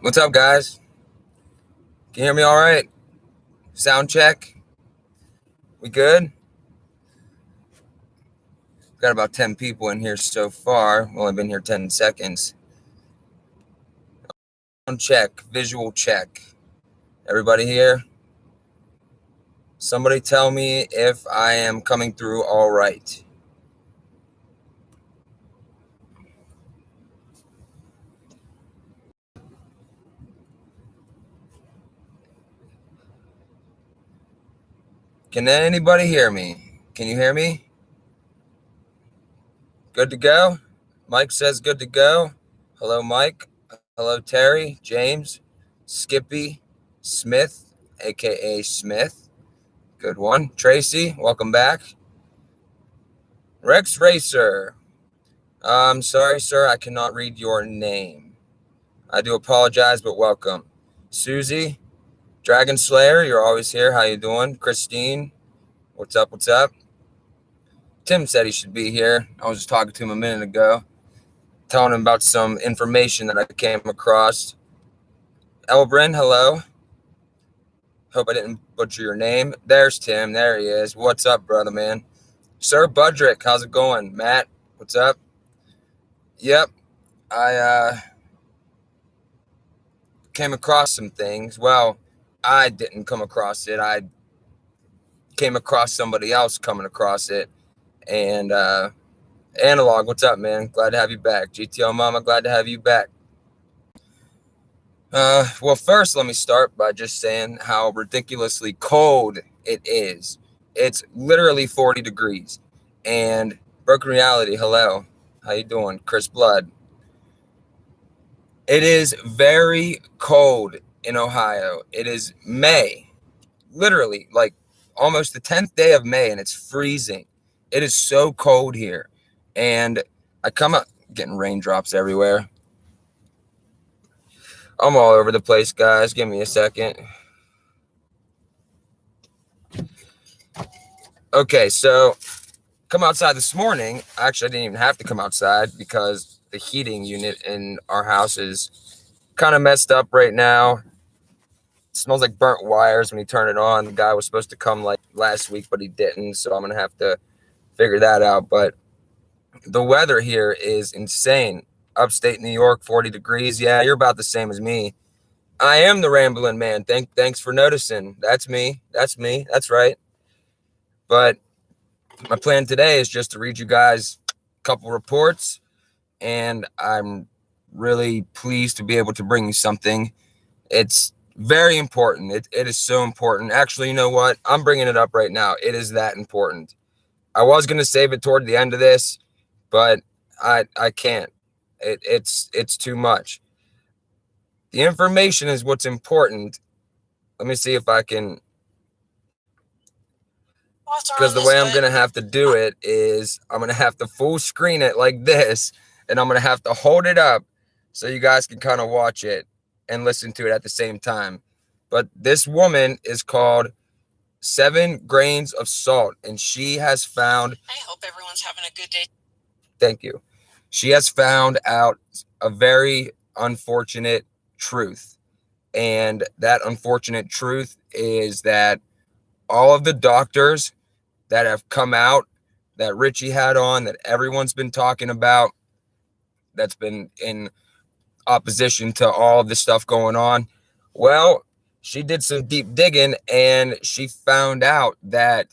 What's up, guys? Can you hear me all right? Sound check. We good? Got about 10 people in here so far. Only been here 10 seconds. Sound check. Visual check. Everybody here? Somebody tell me if I am coming through all right. Can anybody hear me? Can you hear me? Good to go? Mike says good to go. Hello, Mike. Hello, Terry, James, Skippy, Smith, aka Smith. Good one. Tracy, welcome back. Rex Racer. I'm sorry, sir, I cannot read your name. I do apologize, but welcome. Susie, Dragon Slayer, you're always here. How you doing? Christine, what's up, what's up? Tim said he should be here. I was just talking to him a minute ago, telling him about some information that I came across. Elbrin, hello. Hope I didn't butcher your name. There's Tim, there he is. What's up, brother, man? Sir Budrick, how's it going? Matt, what's up? Yep, I came across some things. Well, I didn't come across it. I came across somebody else coming across it. And Analog, what's up, man? Glad to have you back. GTO Mama, glad to have you back. Well, first, let me start by just saying how ridiculously cold it is. It's literally 40 degrees. And Broken Reality, hello. How you doing? Chris Blood. It is very cold in Ohio. It is May, literally like almost the 10th day of May, and it's freezing. It is so cold here. And I come up getting raindrops everywhere. I'm all over the place, guys. Give me a second. Okay, so come outside this morning. Actually, I didn't even have to come outside because the heating unit in our house is kind of messed up right now. It smells like burnt wires when you turn it on. The guy was supposed to come like last week, but he didn't, so I'm gonna have to figure that out. But the weather here is insane. Upstate New York, 40 degrees. Yeah, you're about the same as me. I am the rambling man. Thanks for noticing. That's me. That's right. But my plan today is just to read you guys a couple reports, and I'm really pleased to be able to bring you something. It's very important. It is so important. Actually, you know what? I'm bringing it up right now. It is that important. I was going to save it toward the end of this, but I can't. It's too much. The information is what's important. Let me see if I can, because the way I'm going to have to do it is I'm going to have to full screen it like this, and I'm going to have to hold it up so you guys can kind of watch it and listen to it at the same time. But this woman is called 7 Grains of Salt, and she has found... I hope everyone's having a good day. Thank you. She has found out a very unfortunate truth. And that unfortunate truth is that all of the doctors that have come out, that Richie had on, that everyone's been talking about, that's been in opposition to all of this stuff going on, well, she did some deep digging and she found out that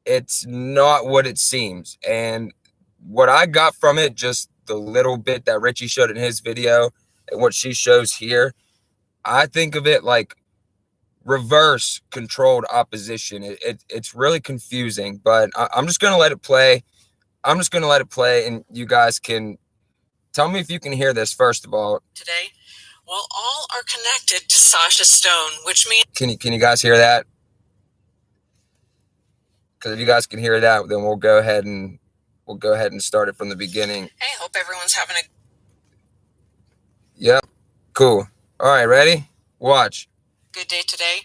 it's not what it seems. And what I got from it, just the little bit that Richie showed in his video and what she shows here, I think of it like reverse controlled opposition. It's really confusing, but I'm just going to let it play. I'm just going to let it play, and you guys can tell me if you can hear this, first of all. Today, well, all are connected to Sasha Stone, which means... Can you guys hear that? Because if you guys can hear that, then we'll go ahead and start it from the beginning. Hey, hope everyone's having a... Yep. Cool. All right, ready? Watch. Good day today.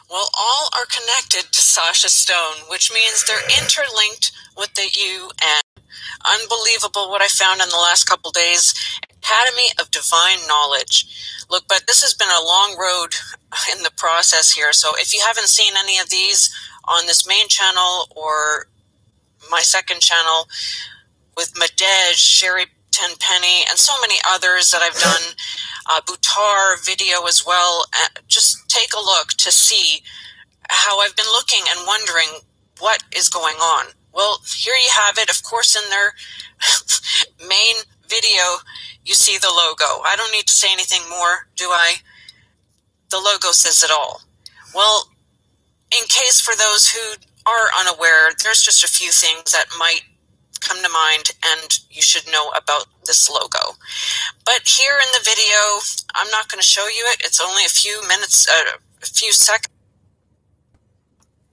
Well, all are connected to Sasha Stone, which means they're interlinked with the UN. Unbelievable what I found in the last couple days. Academy of Divine Knowledge. Look, but this has been a long road in the process here. So if you haven't seen any of these on this main channel or my second channel with Madej, Sherry Tenpenny, and so many others that I've done, Buttar video as well, just take a look to see how I've been looking and wondering what is going on. Well, here you have it. Of course, in their main video, you see the logo. I don't need to say anything more, do I? The logo says it all. Well, in case for those who are unaware, there's just a few things that might come to mind and you should know about this logo. But here in the video, I'm not going to show you it. It's only a few minutes, a few seconds.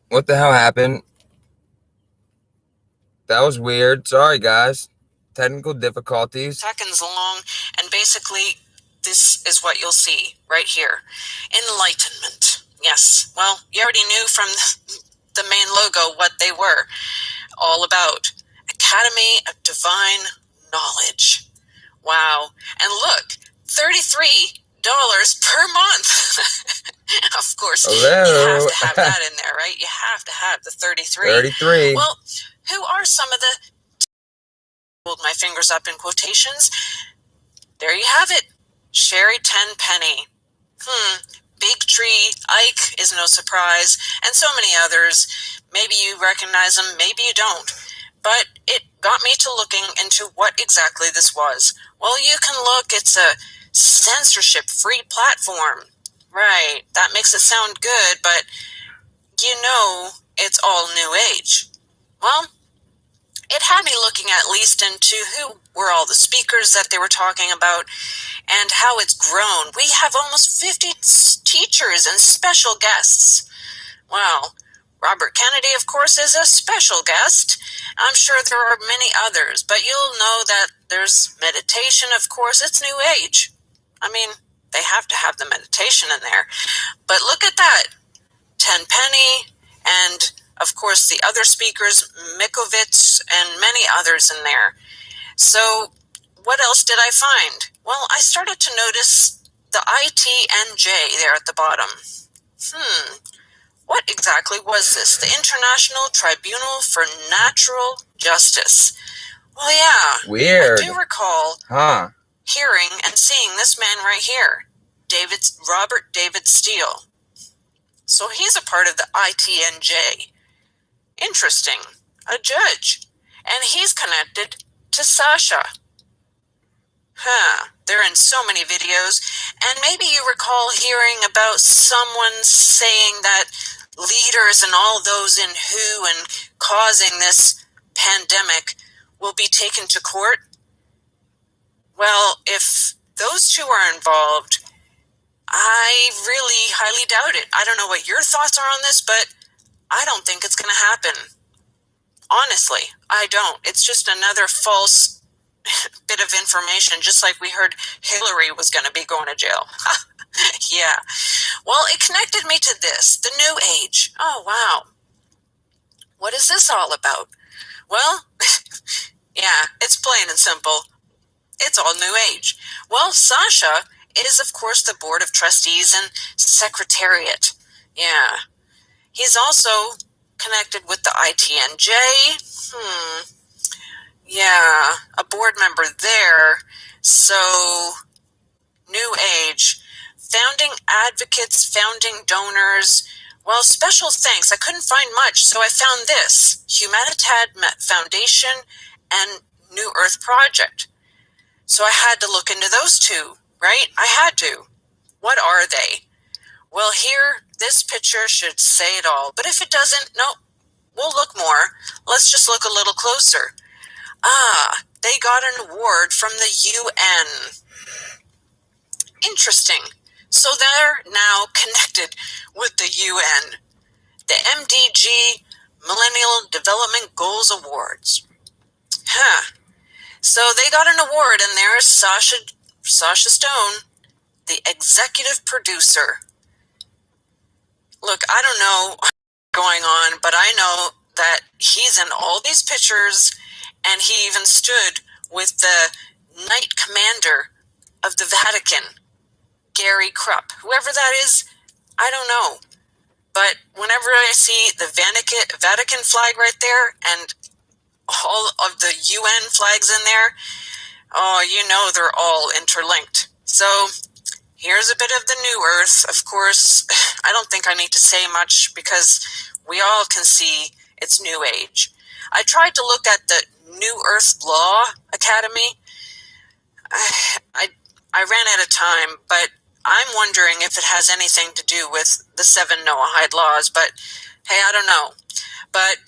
What the hell happened? That was weird. Sorry, guys. Technical difficulties. Seconds long, and basically this is what you'll see right here. Enlightenment. Yes, well, you already knew from the main logo what they were all about. Academy of Divine Knowledge. Wow. And look, $33 per month. Of course, Hello. you have to have that in there, right? You have to have the 33. 33. Well, who are some of the... Hold my fingers up in quotations. There you have it. Sherry Tenpenny. Big Tree, Ike is no surprise, and so many others. Maybe you recognize them, maybe you don't. But it got me to looking into what exactly this was. Well, you can look. It's a censorship-free platform. Right, that makes it sound good, but you know it's all New Age. Well, it had me looking at least into who were all the speakers that they were talking about and how it's grown. We have almost 50 teachers and special guests. Wow. Robert Kennedy, of course, is a special guest. I'm sure there are many others, but you'll know that there's meditation, of course. It's New Age. I mean, they have to have the meditation in there. But look at that. Tenpenny and, of course, the other speakers, Mikovits, and many others in there. So what else did I find? Well, I started to notice the ITNJ there at the bottom. What exactly was this? The International Tribunal for Natural Justice. Well, yeah. Weird. I do recall hearing and seeing this man right here, Robert David Steele. So he's a part of the ITNJ. Interesting. A judge. And he's connected to Sasha. They're in so many videos. And maybe you recall hearing about someone saying that leaders and all those in WHO and causing this pandemic will be taken to court. Well, if those two are involved, I really highly doubt it. I don't know what your thoughts are on this, but I don't think it's going to happen. Honestly, I don't. It's just another false bit of information, just like we heard Hillary was going to be going to jail. Yeah. Well, it connected me to this, the New Age. Oh, wow. What is this all about? Well, yeah, it's plain and simple. It's all New Age. Well, Sasha is, of course, the Board of Trustees and Secretariat. Yeah. He's also connected with the ITNJ. Yeah, a board member there. So, New Age. Founding advocates, founding donors. Well, special thanks. I couldn't find much, so I found this. Humanitad Foundation and New Earth Project. So I had to look into those two, right? I had to. What are they? Well, here, this picture should say it all. But if it doesn't, no, we'll look more. Let's just look a little closer. They got an award from the UN. Interesting. So they're now connected with the UN. The MDG, Millennial Development Goals Awards. So they got an award, and there's Sasha Stone, the executive producer. Look, I don't know what's going on, but I know that he's in all these pictures, and he even stood with the Knight Commander of the Vatican, Gary Krupp. Whoever that is, I don't know. But whenever I see the Vatican flag right there and all of the UN flags in there, oh, you know they're all interlinked. So here's a bit of the New Earth. Of course, I don't think I need to say much because we all can see it's New Age. I tried to look at the New Earth Law Academy. I ran out of time, but I'm wondering if it has anything to do with the 7 Noahide laws, but hey, I don't know. But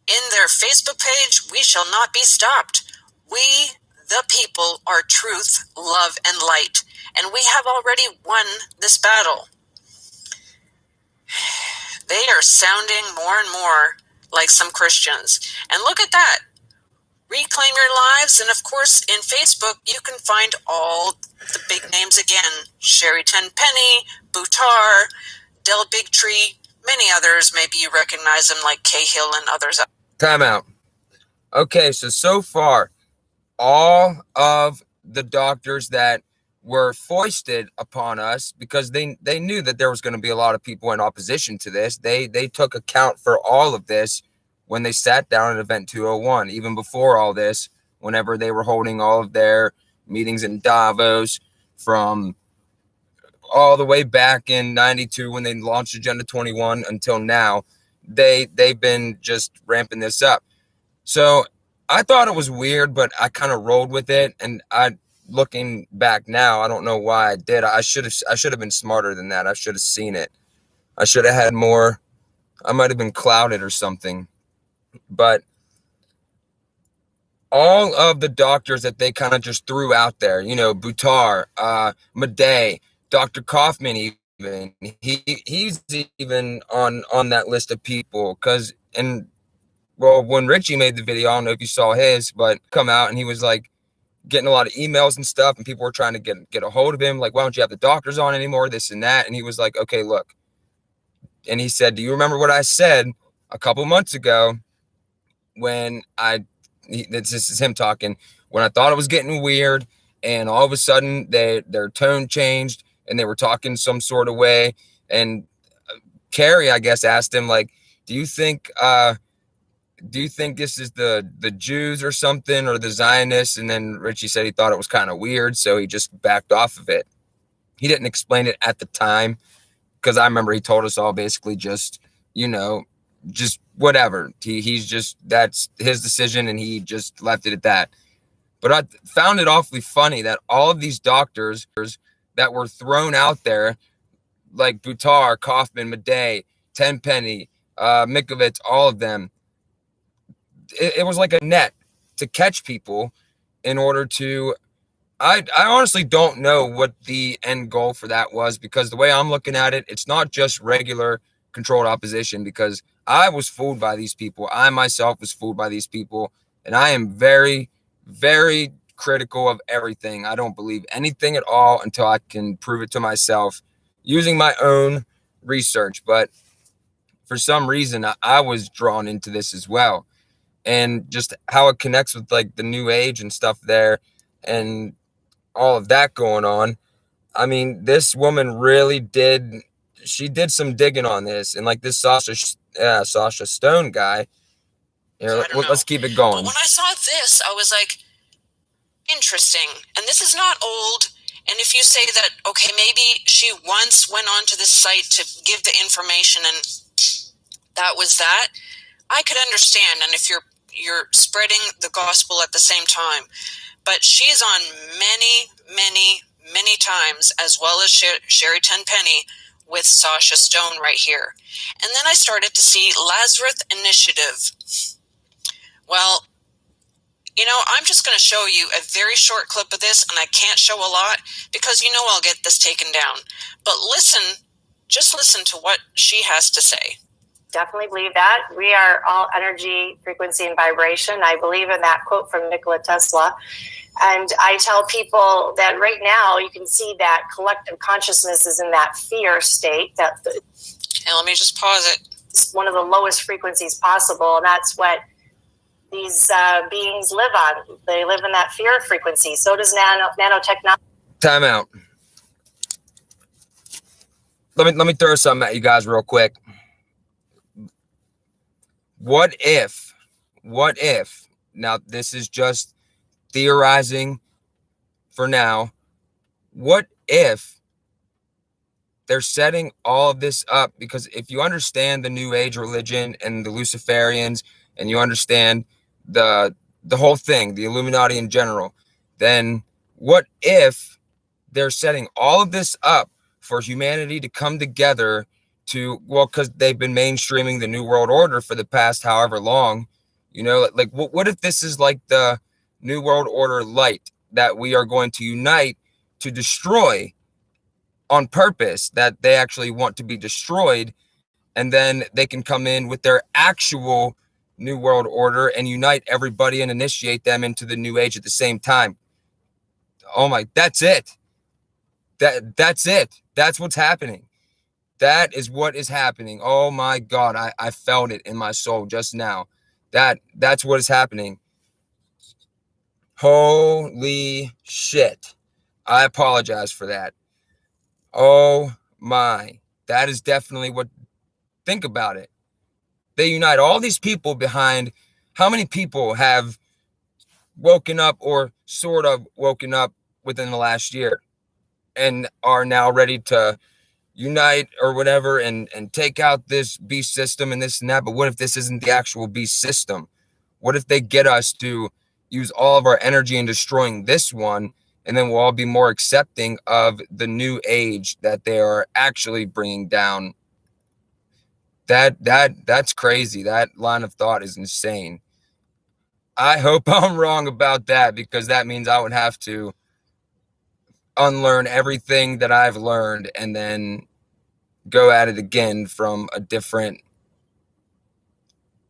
in their Facebook page, we shall not be stopped. We, the people, are truth, love, and light, and we have already won this battle. They are sounding more and more like some Christians. And look at that. Reclaim Your Lives, and of course, in Facebook, you can find all the big names again. Sherry Tenpenny, Buttar, Del Bigtree, many others. Maybe you recognize them like Cahill and others. Time out. Okay, so far, all of the doctors that were foisted upon us because they knew that there was going to be a lot of people in opposition to this. They took account for all of this when they sat down at Event 201, even before all this, whenever they were holding all of their meetings in Davos from all the way back in 92 when they launched Agenda 21 until now. They've been just ramping this up. So I thought it was weird, but I kind of rolled with it. And looking back now, I don't know why I did. I should have been smarter than that. I should have seen it. I should have had more. I might have been clouded or something. But all of the doctors that they kind of just threw out there, Buttar, Madej, Dr. Kaufman, even he's even on that list of people well, when Richie made the video, I don't know if you saw his, but come out and he was like getting a lot of emails and stuff, and people were trying to get a hold of him, like, why don't you have the doctors on anymore, this and that. And he was like, okay, look. And he said, do you remember what I said a couple months ago when this is him talking, when I thought it was getting weird and all of a sudden their tone changed and they were talking some sort of way. And Carrie, I guess, asked him, like, do you think this is the Jews or something, or the Zionists? And then Richie said he thought it was kind of weird, so he just backed off of it. He didn't explain it at the time, because I remember he told us all basically just whatever. He's just, that's his decision, and he just left it at that. But I found it awfully funny that all of these doctors that were thrown out there, like Buttar, Kaufman, Madej, Tenpenny, Mikovits, all of them, it was like a net to catch people in order to, I honestly don't know what the end goal for that was, because the way I'm looking at it, it's not just regular controlled opposition, because I was fooled by these people. I myself was fooled by these people, and I am very, very critical of everything. I don't believe anything at all until I can prove it to myself using my own research. But for some reason, I was drawn into this as well, and just how it connects with like the New Age and stuff there and all of that going on. I mean, this woman really did some digging on this, and like this Sasha Stone guy. Let's keep it going. But when I saw this, I was like, interesting. And this is not old. And if you say that, okay, maybe she once went onto this site to give the information and that was that, I could understand. And if you're spreading the gospel at the same time, but she's on many, many, many times, as well as Sherry Tenpenny with Sasha Stone right here. And then I started to see Lazarus Initiative. Well, I'm just going to show you a very short clip of this, and I can't show a lot because I'll get this taken down. But just listen to what she has to say. Definitely believe that. We are all energy, frequency, and vibration. I believe in that quote from Nikola Tesla. And I tell people that right now you can see that collective consciousness is in that fear state. And let me just pause it. It's one of the lowest frequencies possible, and that's what these beings live on. They live in that fear frequency. So does nanotechnology. Time out. Let me throw something at you guys real quick. What if, now this is just theorizing for now, what if they're setting all of this up? Because if you understand the New Age religion and the Luciferians, and you understand the whole thing, the Illuminati in general, then what if they're setting all of this up for humanity to come together to, well, because they've been mainstreaming the New World Order for the past however long, like what if this is like the New World Order light, that we are going to unite to destroy on purpose, that they actually want to be destroyed, and then they can come in with their actual New World Order and unite everybody and initiate them into the New Age at the same time. Oh my, that's it. That's it. That's what's happening. That is what is happening. Oh my God, I felt it in my soul just now. That's what is happening. Holy shit. I apologize for that. Oh my. That is definitely what, think about it. They unite all these people behind, how many people have woken up or sort of woken up within the last year and are now ready to unite or whatever and take out this beast system and this and that? But what if this isn't the actual beast system? What if they get us to use all of our energy in destroying this one, and then we'll all be more accepting of the new age that they are actually bringing down? That's crazy. That line of thought is insane. I hope I'm wrong about that, because that means I would have to unlearn everything that I've learned and then go at it again from a different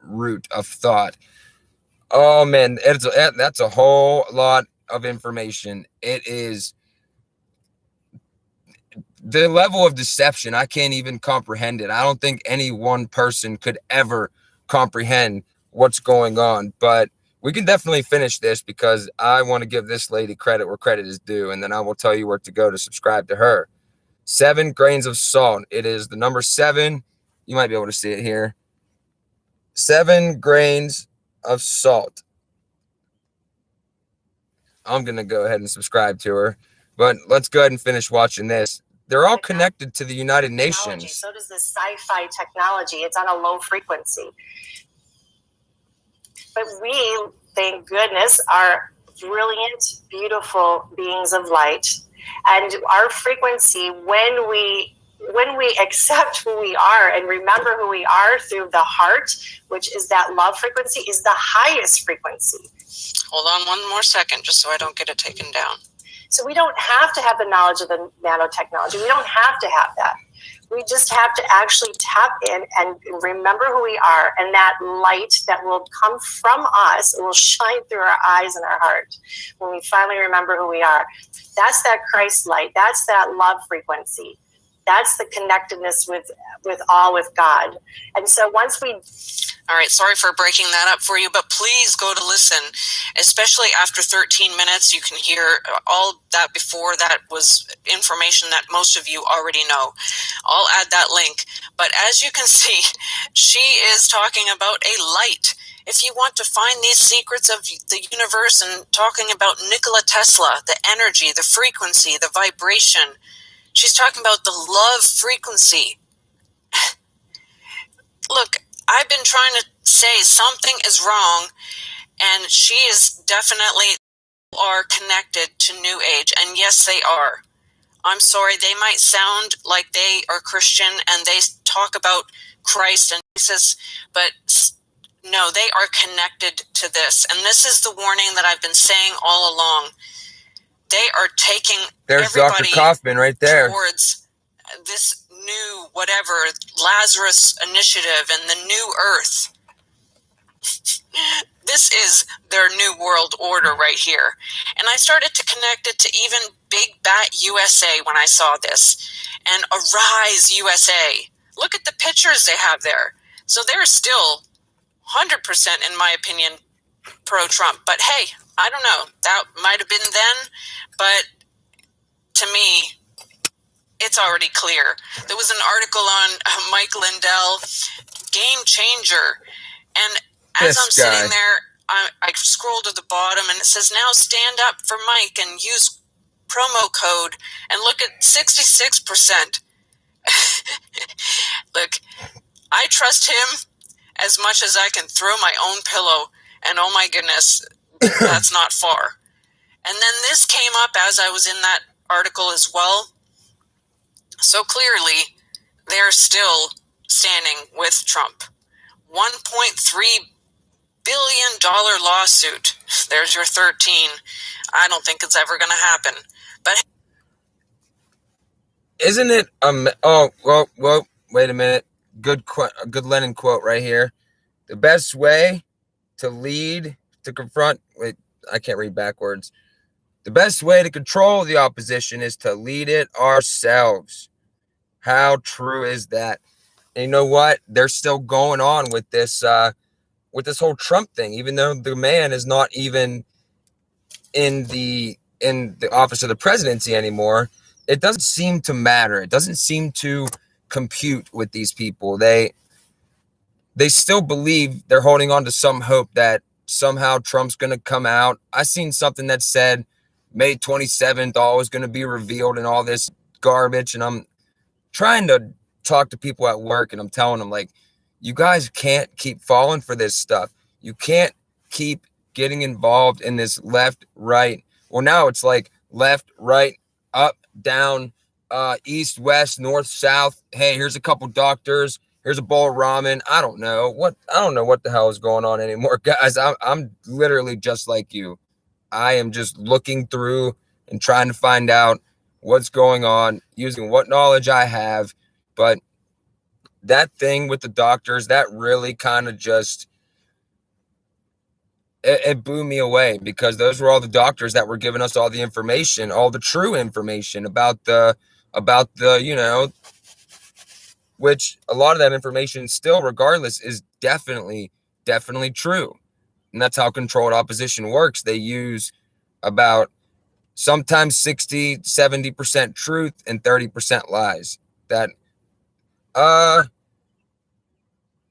route of thought. Oh man, that's a whole lot of information. It is the level of deception. I can't even comprehend it. I don't think any one person could ever comprehend what's going on, but we can definitely finish this, because I want to give this lady credit where credit is due, and then I will tell you where to go to subscribe to her. 7 grains of salt. It is the number 7. You might be able to see it here. 7 grains of salt. I'm going to go ahead and subscribe to her, but let's go ahead and finish watching this. They're all connected to the United Nations. So does this sci-fi technology. It's on a low frequency. But we, thank goodness, are brilliant, beautiful beings of light. And our frequency, when we accept who we are and remember who we are through the heart, which is that love frequency, is the highest frequency. Hold on one more second, just so I don't get it taken down. So we don't have to have the knowledge of the nanotechnology. We don't have to have that. We just have to actually tap in and remember who we are, and that light that will come from us, it will shine through our eyes and our heart when we finally remember who we are. That's that Christ light. That's that love frequency. That's the connectedness with God. And so once we... All right, sorry for breaking that up for you, but please go to listen, especially after 13 minutes. You can hear all that. Before that was information that most of you already know. I'll add that link. But as you can see, she is talking about a light. If you want to find these secrets of the universe, and talking about Nikola Tesla, the energy, the frequency, the vibration, she's talking about the love frequency. Look, I've been trying to say something is wrong, and she is definitely are connected to New Age, and yes, they are. I'm sorry, they might sound like they are Christian and they talk about Christ and Jesus, but no, they are connected to this, and this is the warning that I've been saying all along. They are taking There's Dr. Kaufman right there towards this new whatever Lazarus initiative and the new earth. This is their new world order right here. And I started to connect it to even Big Bat USA when I saw this, and Arise USA. Look at the pictures they have there. So they're still 100%, in my opinion, pro-Trump. But hey, I don't know. That might have been then, but it's already clear. There was an article on Mike Lindell, game changer. And as I'm sitting there, I scroll to the bottom and it says, now stand up for Mike and use promo code, and look at 66%. Look, I trust him as much as I can throw my own pillow, and oh my goodness, that's not far. And then this came up as I was in that article as well. So clearly, they're still standing with Trump. $1.3 billion lawsuit. There's your 13. I don't think it's ever going to happen. But isn't it? Oh, well. Wait a minute. Good Lenin quote right here. The best way to lead, to confront. Wait, I can't read backwards. The best way to control the opposition is to lead it ourselves. How true is that? And you know what? They're still going on with this whole Trump thing, even though the man is not even in the office of the presidency anymore. It doesn't seem to matter. It doesn't seem to compute with these people. They still believe they're holding on to some hope that somehow Trump's going to come out. I seen something that said May 27th all is going to be revealed and all this garbage. And I'm trying to talk to people at work and I'm telling them, like, you guys can't keep falling for this stuff. You can't keep getting involved in this left, right. Well, now it's like left, right, up, down, east, west, north, south. Hey, here's a couple doctors. Here's a bowl of ramen. I don't know what the hell is going on anymore, guys. I'm literally just like you. I am just looking through and trying to find out what's going on, using what knowledge I have. But that thing with the doctors, that really kind of just it blew me away, because those were all the doctors that were giving us all the information, all the true information about the which a lot of that information still, regardless, is definitely true. And that's how controlled opposition works. They use about sometimes 60-70% truth and 30% lies. That I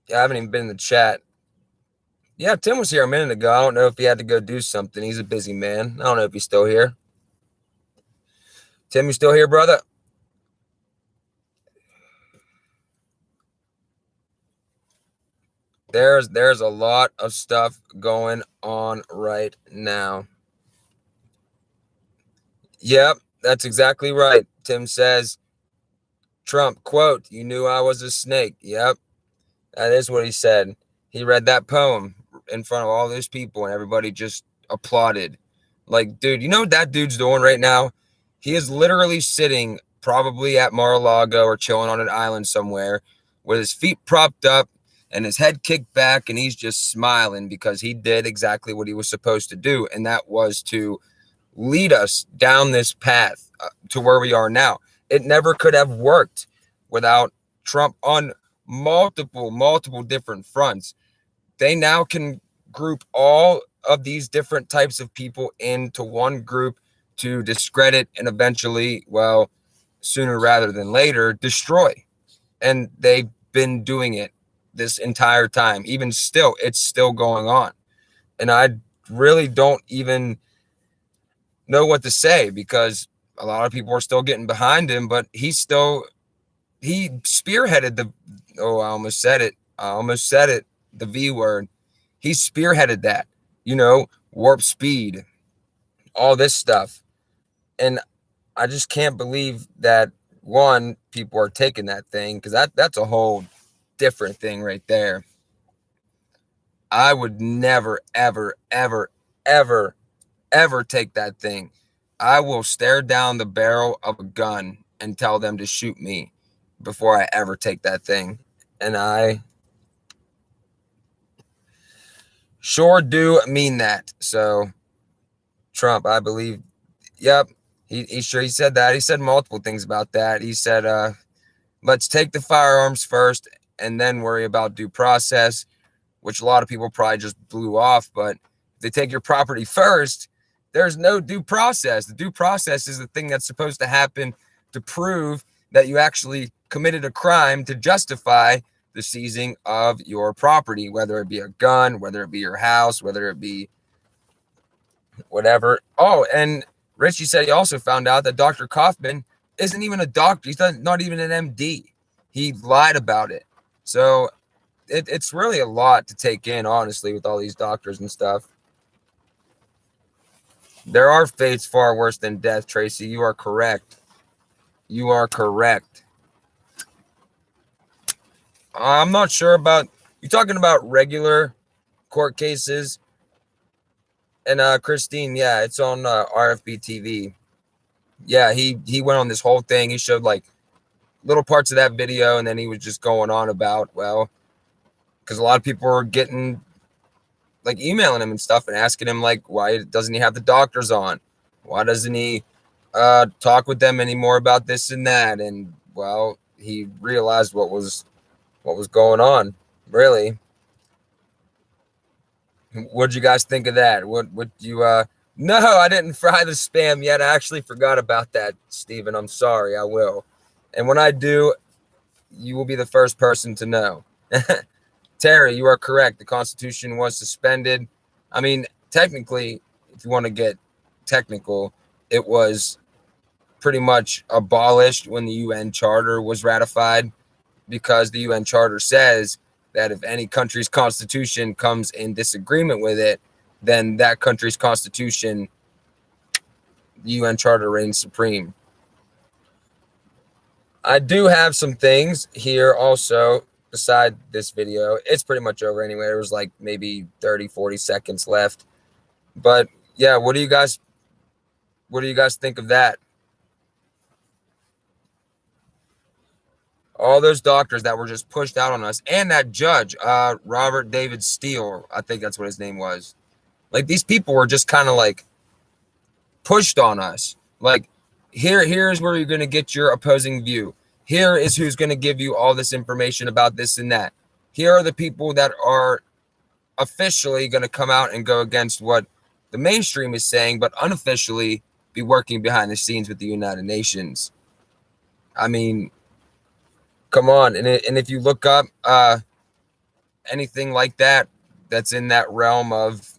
haven't even been in the chat. Yeah, Tim was here a minute ago. I don't know if he had to go do something. He's a busy man. I don't know if he's still here. Tim, you still here, brother? There's a lot of stuff going on right now. Yep, that's exactly right. Tim says, Trump, quote, "You knew I was a snake." Yep, that is what he said. He read that poem in front of all those people and everybody just applauded. Like, dude, you know what that dude's doing right now? He is literally sitting probably at Mar-a-Lago or chilling on an island somewhere with his feet propped up and his head kicked back, and he's just smiling because he did exactly what he was supposed to do, and that was to lead us down this path to where we are now. It never could have worked without Trump on multiple different fronts. They now can group all of these different types of people into one group to discredit and eventually, well, sooner rather than later, destroy. And they've been doing it this entire time. Even still, it's still going on. And I really don't even know what to say, because a lot of people are still getting behind him, but he spearheaded I almost said it, the V word. He spearheaded that, warp speed, all this stuff. And I just can't believe that, one, people are taking that thing, because that's a whole different thing right there. I would never, ever, ever, ever, ever take that thing. I will stare down the barrel of a gun and tell them to shoot me before I ever take that thing. And I sure do mean that. So Trump, I believe, yep, he said that. He said multiple things about that. He said, let's take the firearms first and then worry about due process, which a lot of people probably just blew off. But if they take your property first, there's no due process. The due process is the thing that's supposed to happen to prove that you actually committed a crime to justify the seizing of your property, whether it be a gun, whether it be your house, whether it be whatever. Oh, and Richie said he also found out that Dr. Kaufman isn't even a doctor. He's not even an MD. He lied about it. So it's really a lot to take in, honestly, with all these doctors and stuff. There are fates far worse than death, Tracy. You are correct. You are correct. I'm not sure about you talking about regular court cases. And Christine, yeah, it's on RFB TV. Yeah, he went on this whole thing. He showed like little parts of that video, and then he was just going on about, well, because a lot of people were getting like emailing him and stuff and asking him like, why doesn't he have the doctors on? Why doesn't he talk with them anymore about this and that? And well, he realized what was going on, really. What'd you guys think of that? What you no, I didn't fry the spam yet. I actually forgot about that, Steven. I'm sorry. I will. And when I do, you will be the first person to know. Terry, you are correct. The Constitution was suspended. I mean, technically, if you want to get technical, it was pretty much abolished when the UN Charter was ratified, because the UN Charter says that if any country's constitution comes in disagreement with it, then that country's constitution, the UN Charter, reigns supreme. I do have some things here also beside this video. It's pretty much over anyway. There was like maybe 30, 40 seconds left. But yeah, what do you guys think of that? All those doctors that were just pushed out on us, and that judge, Robert David Steele, I think that's what his name was. Like, these people were just kind of like pushed on us. Like, here's where you're going to get your opposing view. Here is who's going to give you all this information about this and that. Here are the people that are officially going to come out and go against what the mainstream is saying, but unofficially be working behind the scenes with the United Nations. I mean, come on. And if you look up anything like that, that's in that realm of,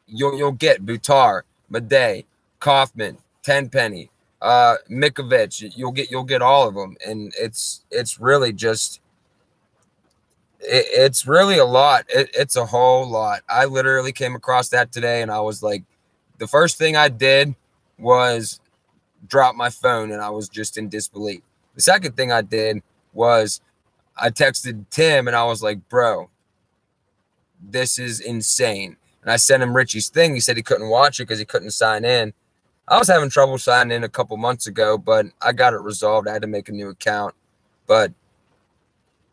you'll get Buttar, Madej, Kaufman, Tenpenny, Mikovich. You'll get all of them, and it's really just it's really a lot. It's a whole lot. I literally came across that today, and I was like, the first thing I did was drop my phone, and I was just in disbelief. The second thing I did was I texted Tim, and I was like, bro, this is insane. And I sent him Richie's thing. He said he couldn't watch it because he couldn't sign in. I was having trouble signing in a couple months ago, but I got it resolved. I had to make a new account. But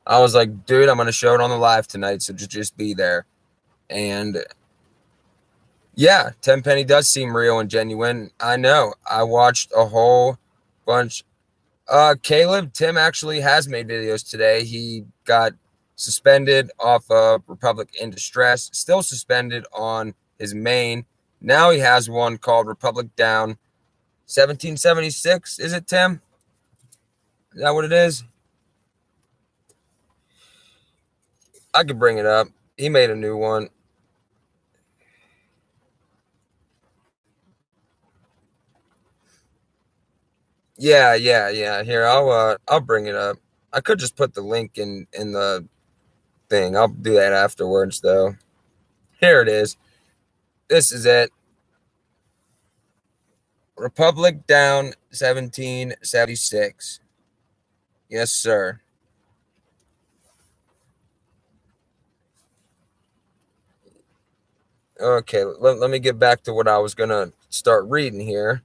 I was like, dude, I'm going to show it on the live tonight, so just be there. And yeah, Tenpenny does seem real and genuine. I know. I watched a whole bunch. Caleb, Tim actually has made videos today. He got suspended off of Republic in Distress, still suspended on his main. Now he has one called Republic Down 1776. Is it, Tim? Is that what it is? I could bring it up. He made a new one. Yeah. Here, I'll bring it up. I could just put the link in the thing. I'll do that afterwards, though. Here it is. This is it. Republic Down 1776. Yes, sir. Okay, let me get back to what I was going to start reading here.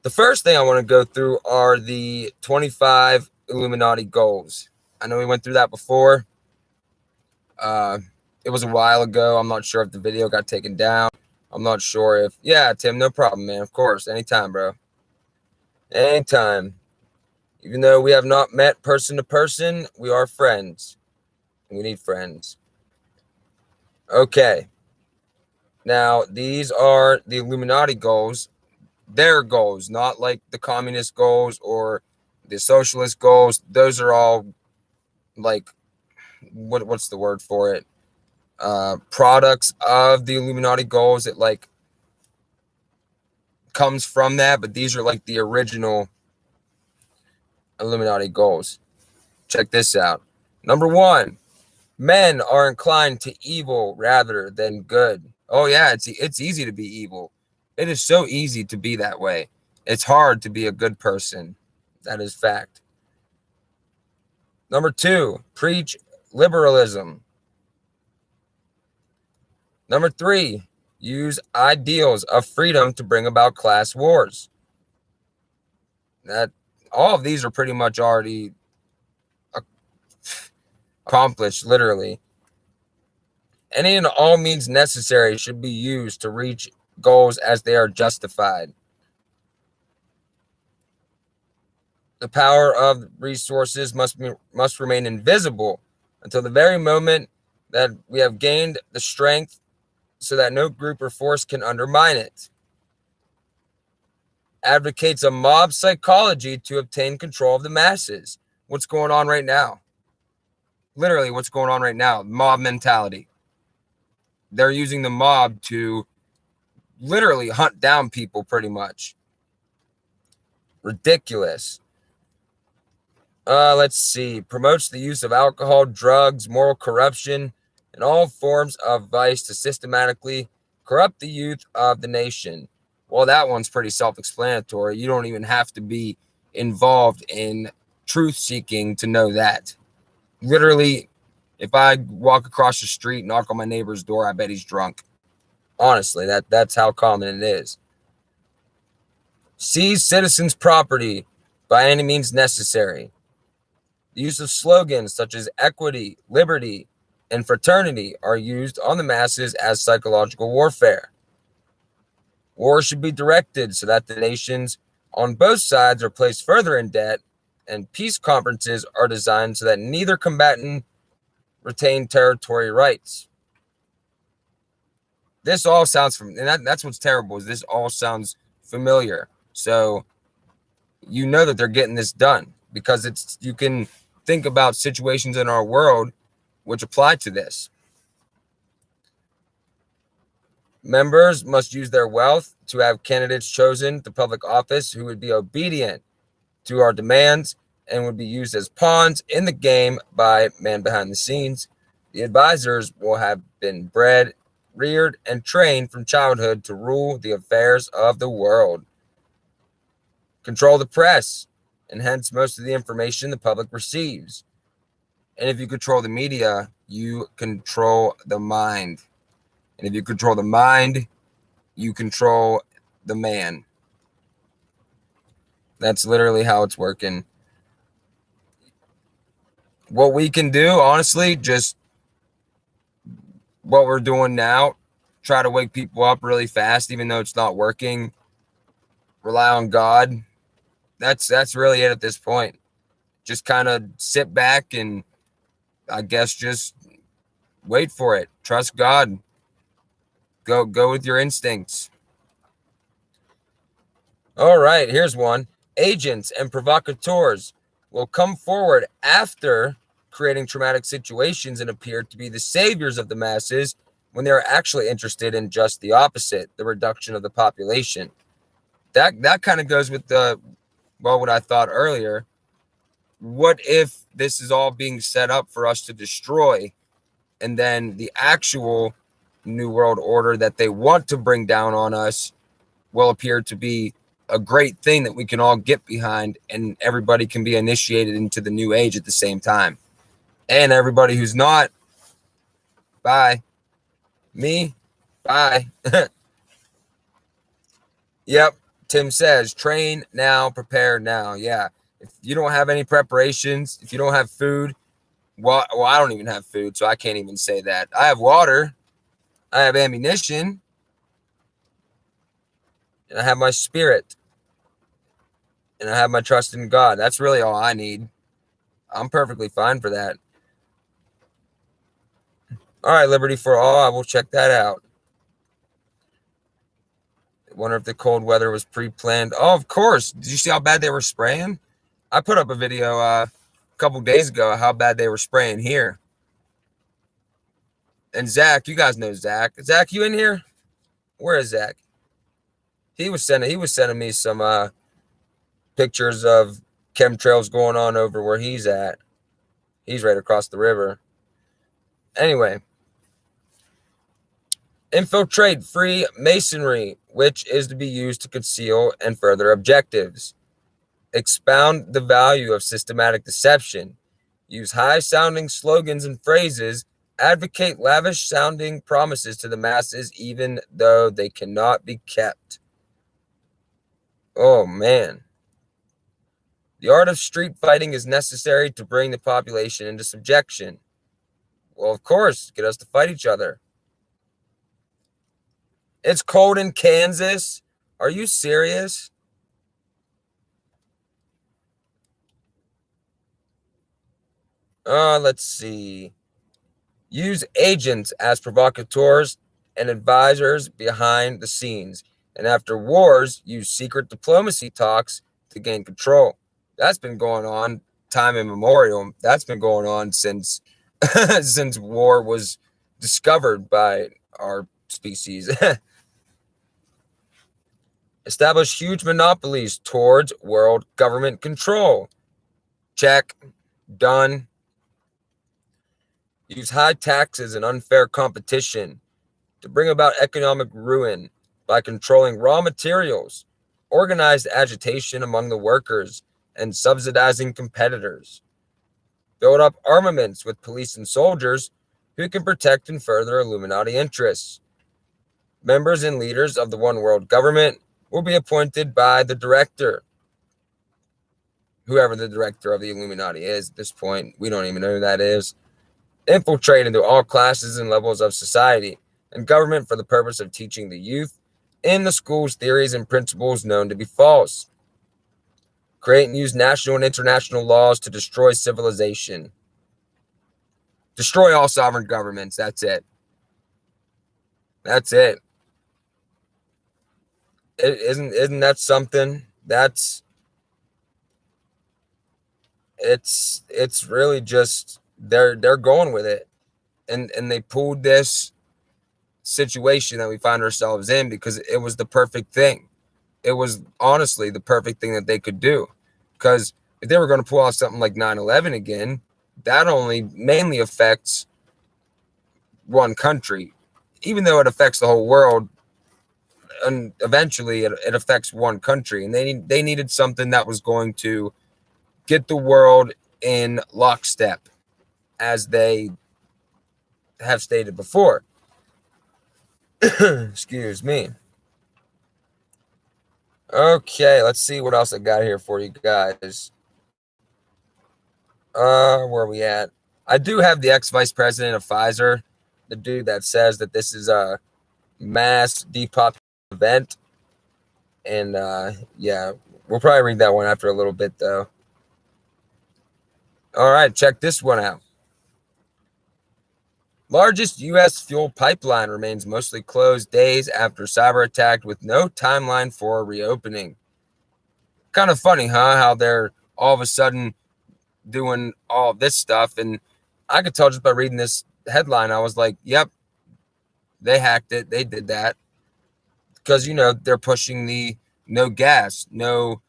The first thing I want to go through are the 25 Illuminati goals. I know we went through that before. It was a while ago. I'm not sure if the video got taken down. I'm not sure if... Yeah, Tim, no problem, man. Of course. Anytime, bro. Anytime. Even though we have not met person to person, we are friends. We need friends. Okay. Now, these are the Illuminati goals their goals, not like the communist goals or the socialist goals. Those are all like what's the word for it? Products of the Illuminati goals. It like comes from that, but these are like the original Illuminati goals. Check this out. Number 1, men are inclined to evil rather than good. Oh yeah, it's easy to be evil. It is so easy to be that way. It's hard to be a good person. That is fact. Number 2, preach liberalism. Number 3, use ideals of freedom to bring about class wars. That all of these are pretty much already accomplished, literally. Any and all means necessary should be used to reach goals as they are justified. The power of resources must remain invisible until the very moment that we have gained the strength so that no group or force can undermine it. Advocates a mob psychology to obtain control of the masses. What's going on right now? Literally, what's going on right now? Mob mentality. They're using the mob to literally hunt down people pretty much. Ridiculous. Let's see. Promotes the use of alcohol, drugs, moral corruption, and all forms of vice to systematically corrupt the youth of the nation. Well, that one's pretty self-explanatory. You don't even have to be involved in truth-seeking to know that. Literally, if I walk across the street, knock on my neighbor's door, I bet he's drunk. Honestly, that's how common it is. Seize citizens' property by any means necessary. The use of slogans such as equity, liberty, and fraternity are used on the masses as psychological warfare. War should be directed so that the nations on both sides are placed further in debt, and peace conferences are designed so that neither combatant retain territory rights. This all sounds familiar, and that's what's terrible, is this all sounds familiar. So you know that they're getting this done because you can think about situations in our world which apply to this. Members must use their wealth to have candidates chosen to public office who would be obedient to our demands and would be used as pawns in the game by man behind the scenes. The advisors will have been bred, reared, and trained from childhood to rule the affairs of the world. Control the press, and hence most of the information the public receives. And if you control the media, you control the mind. And if you control the mind, you control the man. That's literally how it's working. What we can do, honestly, just what we're doing now, try to wake people up really fast, even though it's not working. Rely on God. That's really it at this point. Just kind of sit back and I guess just wait for it. Trust God. Go with your instincts. All right, here's one. Agents and provocateurs will come forward after creating traumatic situations and appear to be the saviors of the masses when they are actually interested in just the opposite, the reduction of the population. That kind of goes with what I thought earlier. What if this is all being set up for us to destroy, and then the actual New World Order that they want to bring down on us will appear to be a great thing that we can all get behind, and everybody can be initiated into the new age at the same time. And everybody who's not, bye. Me, bye. Yep. Tim says, train now, prepare now. Yeah. If you don't have any preparations, if you don't have food, well, I don't even have food, so I can't even say that. I have water. I have ammunition. And I have my spirit. And I have my trust in God. That's really all I need. I'm perfectly fine for that. All right, Liberty for All. I will check that out. Wonder if the cold weather was pre-planned. Oh, of course. Did you see how bad they were spraying? I put up a video a couple days ago how bad they were spraying here. And Zach, you guys know Zach. Zach, you in here? Where is Zach? He was sending me some pictures of chemtrails going on over where he's at. He's right across the river. Anyway, infiltrate Freemasonry, which is to be used to conceal and further objectives. Expound the value of systematic deception. Use high-sounding slogans and phrases. Advocate lavish-sounding promises to the masses, even though they cannot be kept. Oh, man. The art of street fighting is necessary to bring the population into subjection. Well, of course, get us to fight each other. It's cold in Kansas. Are you serious? Let's see. Use agents as provocateurs and advisors behind the scenes. And after wars, use secret diplomacy talks to gain control. That's been going on time immemorial. That's been going on since since war was discovered by our species. Establish huge monopolies towards world government control. Check. Done. Use high taxes and unfair competition to bring about economic ruin by controlling raw materials, organized agitation among the workers, and subsidizing competitors. Build up armaments with police and soldiers who can protect and further Illuminati interests. Members and leaders of the one world government will be appointed by the director. Whoever the director of the Illuminati is at this point, we don't even know who that is. Infiltrate into all classes and levels of society and government for the purpose of teaching the youth in the schools theories and principles known to be false. Create and use national and international laws to destroy civilization. Destroy all sovereign governments. That's it. That's it. Isn't that something? It's really just they're going with it. And they pulled this situation that we find ourselves in because it was the perfect thing. It was honestly the perfect thing that they could do. Because if they were going to pull off something like 9/11 again, that only mainly affects one country. Even though it affects the whole world, and eventually it affects one country. And they needed something that was going to get the world in lockstep, as they have stated before. Excuse me. Okay, let's see what else I got here for you guys. Where are we at? I do have the ex-vice president of Pfizer, the dude that says that this is a mass depopulation event. And yeah, we'll probably read that one after a little bit, though. All right, check this one out. Largest U.S. fuel pipeline remains mostly closed days after cyber attack with no timeline for reopening. Kind of funny, huh? How they're all of a sudden doing all this stuff. And I could tell just by reading this headline, I was like, yep, they hacked it. They did that. Because, you know, they're pushing the no gas, no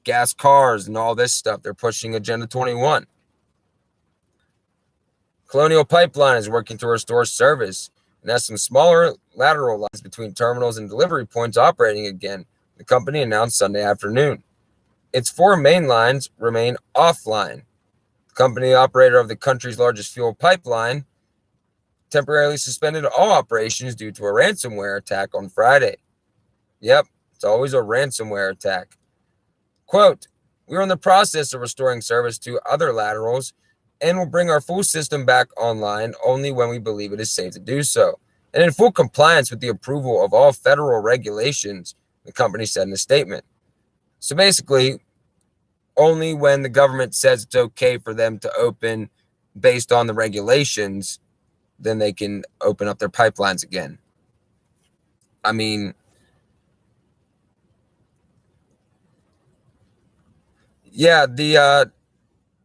gas cars and all this stuff. They're pushing Agenda 21. Colonial Pipeline is working to restore service and has some smaller lateral lines between terminals and delivery points operating again, the company announced Sunday afternoon. Its 4 main lines remain offline. The company operator of the country's largest fuel pipeline temporarily suspended all operations due to a ransomware attack on Friday. Yep, it's always a ransomware attack. Quote, "We're in the process of restoring service to other laterals and will bring our full system back online only when we believe it is safe to do so, and in full compliance with the approval of all federal regulations," the company said in a statement. So basically, only when the government says it's okay for them to open based on the regulations, then they can open up their pipelines again. I mean, Yeah, the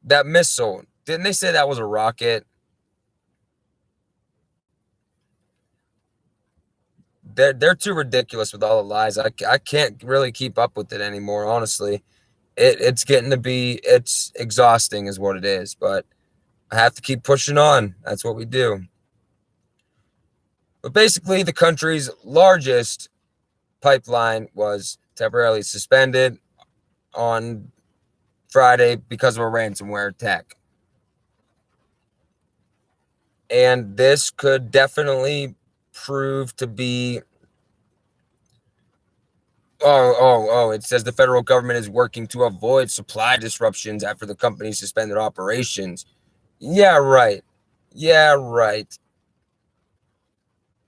that missile. Didn't they say that was a rocket? They're too ridiculous with all the lies. I can't really keep up with it anymore, honestly. It's getting to be it's exhausting is what it is, but I have to keep pushing on. That's what we do. But basically the country's largest pipeline was temporarily suspended on Friday because of a ransomware attack. And this could definitely prove to be it says the federal government is working to avoid supply disruptions after the company suspended operations. Yeah, right. Yeah, right.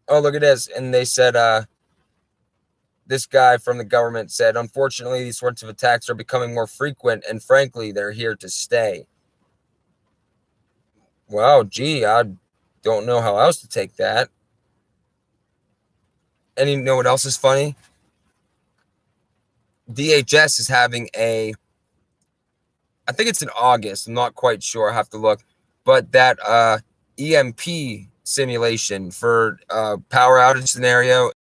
Oh, look at this. And they said this guy from the government said, unfortunately, these sorts of attacks are becoming more frequent, and frankly, they're here to stay. Well, gee, I don't know how else to take that. And you know what else is funny? DHS is having I think it's in August. I'm not quite sure. I have to look. But that EMP simulation for power outage scenario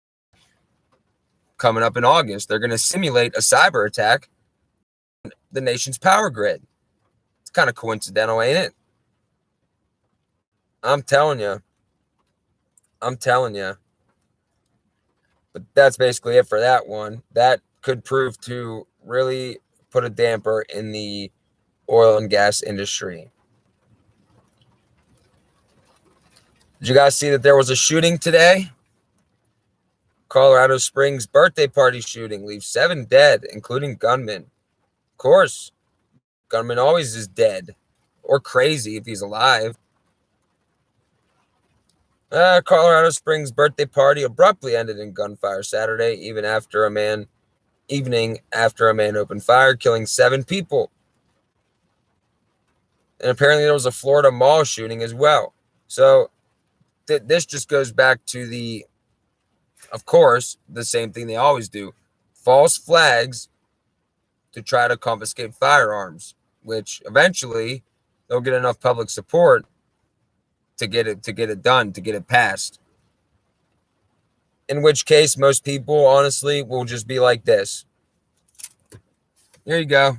coming up in August. They're going to simulate a cyber attack on the nation's power grid. It's kind of coincidental, ain't it? I'm telling you. I'm telling you. But that's basically it for that one. That could prove to really put a damper in the oil and gas industry. Did you guys see that there was a shooting today? Colorado Springs birthday party shooting leaves 7 dead, including gunmen. Of course, gunman always is dead or crazy if he's alive. Colorado Springs birthday party abruptly ended in gunfire Saturday, evening after a man opened fire, killing 7 people. And apparently there was a Florida mall shooting as well. So this just goes back to of course, the same thing they always do. False flags to try to confiscate firearms, which eventually they'll get enough public support to get it done, to get it passed. In which case, most people, honestly, will just be like this. Here you go.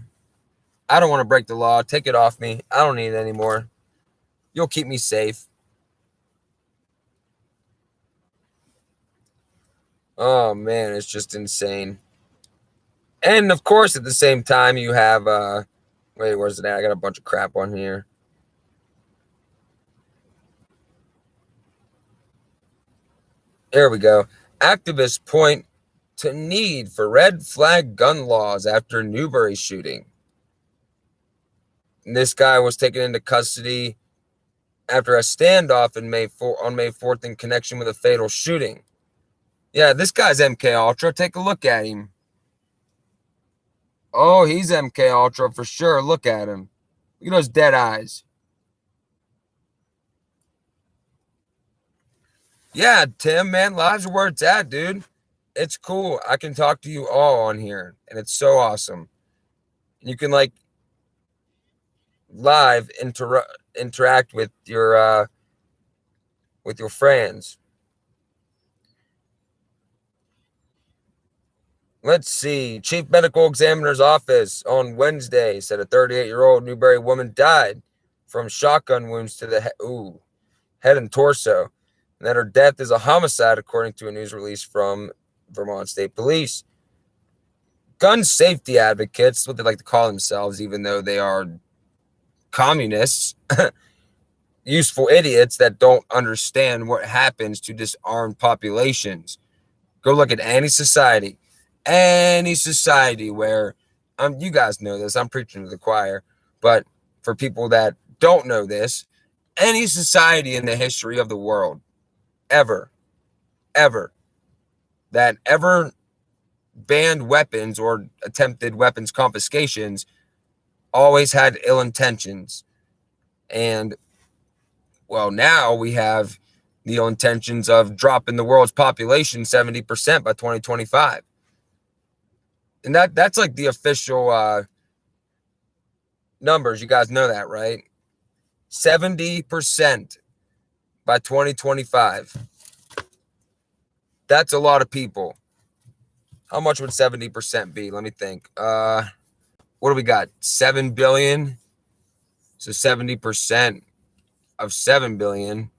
I don't want to break the law. Take it off me. I don't need it anymore. You'll keep me safe. Oh, man, it's just insane. And, of course, at the same time, you have... wait, where's it at? I got a bunch of crap on here. There we go. Activists point to need for red flag gun laws after Newberry shooting. And this guy was taken into custody after a standoff on May 4th in connection with a fatal shooting. Yeah, this guy's MK Ultra. Take a look at him. Oh, he's MK Ultra for sure. Look at him. Look at those dead eyes. Yeah, Tim, man, lives are where it's at, dude. It's cool. I can talk to you all on here, and it's so awesome. You can live interact with your friends. Let's see. Chief Medical Examiner's Office on Wednesday said a 38-year-old Newberry woman died from shotgun wounds to the head and torso, and that her death is a homicide, according to a news release from Vermont State Police. Gun safety advocates, what they like to call themselves, even though they are communists, useful idiots that don't understand what happens to disarmed populations. Go look at any society where you guys know this, I'm preaching to the choir, but for people that don't know this, any society in the history of the world ever that ever banned weapons or attempted weapons confiscations always had ill intentions. And well, now we have the ill intentions of dropping the world's population 70% by 2025. And that's like the official numbers. You guys know that, right? 70% by 2025. That's a lot of people. How much would 70% be? Let me think. What do we got? 7 billion. So 70% of 7 billion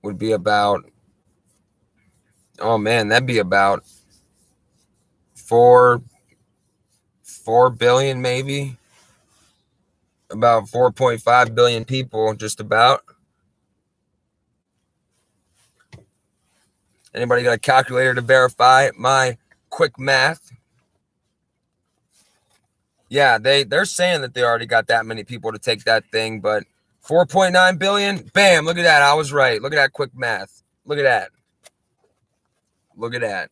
would be about, oh man, that'd be about 4 billion, maybe. About 4.5 billion people, just about. Anybody got a calculator to verify my quick math? Yeah, they're saying that they already got that many people to take that thing, but 4.9 billion, bam, look at that. I was right. Look at that quick math. Look at that. Look at that.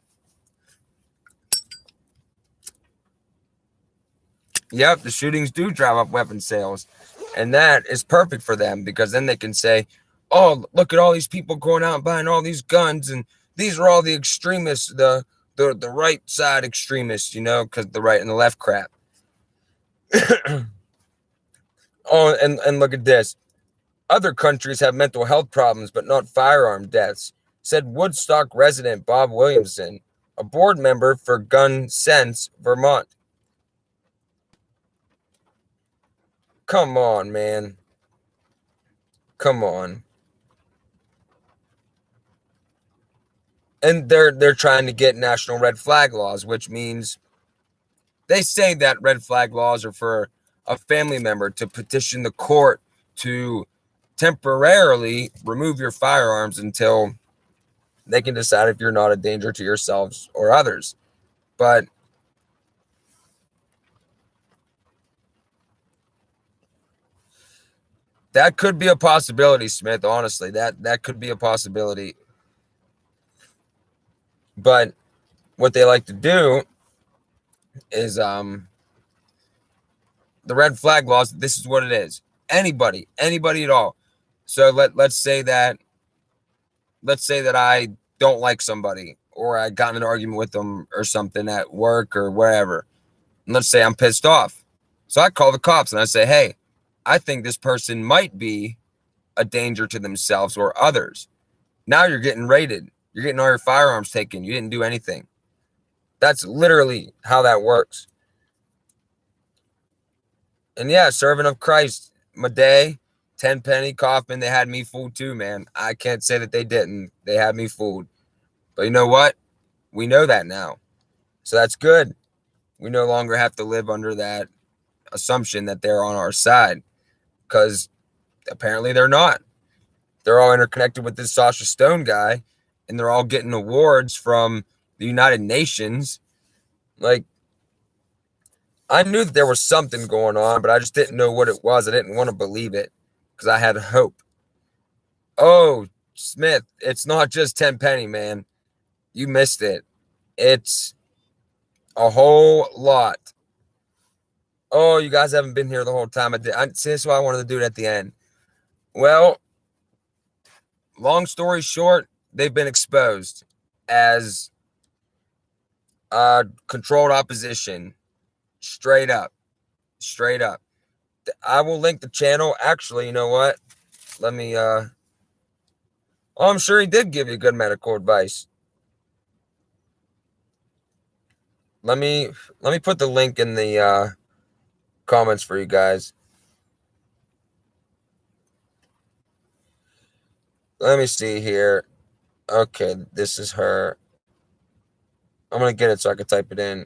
Yep, the shootings do drive up weapon sales. And that is perfect for them because then they can say, oh, look at all these people going out and buying all these guns, and these are all the extremists, the right side extremists, because the right and the left crap. Oh, and look at this. Other countries have mental health problems, but not firearm deaths, said Woodstock resident Bob Williamson, a board member for Gun Sense Vermont. Come on, man. Come on. And they're trying to get national red flag laws, which means they say that red flag laws are for a family member to petition the court to temporarily remove your firearms until they can decide if you're not a danger to yourselves or others. But that could be a possibility, Smith. Honestly, that could be a possibility. But what they like to do is the red flag laws. This is what it is. Anybody at all. So let's say that I don't like somebody, or I got in an argument with them or something at work or wherever. And let's say I'm pissed off. So I call the cops and I say, hey, I think this person might be a danger to themselves or others. Now you're getting raided. You're getting all your firearms taken. You didn't do anything. That's literally how that works. And yeah, servant of Christ, Madej, Tenpenny, Kaufman, they had me fooled too, man. I can't say that they didn't. They had me fooled. But you know what? We know that now. So that's good. We no longer have to live under that assumption that they're on our side, because apparently they're not. They're all interconnected with this Sasha Stone guy, and they're all getting awards from the United Nations. Like, I knew that there was something going on, but I just didn't know what it was. I didn't want to believe it because I had hope. Oh, Smith, it's not just Tenpenny, man. You missed it. It's a whole lot. Oh, you guys haven't been here the whole time. See, that's why I wanted to do it at the end. Well, long story short, they've been exposed as controlled opposition. Straight up. I will link the channel. Actually, you know what? Let me oh, I'm sure he did give you good medical advice. Let me put the link in the comments for you guys. Let me see here. Okay, this is her. I'm gonna get it so I can type it in.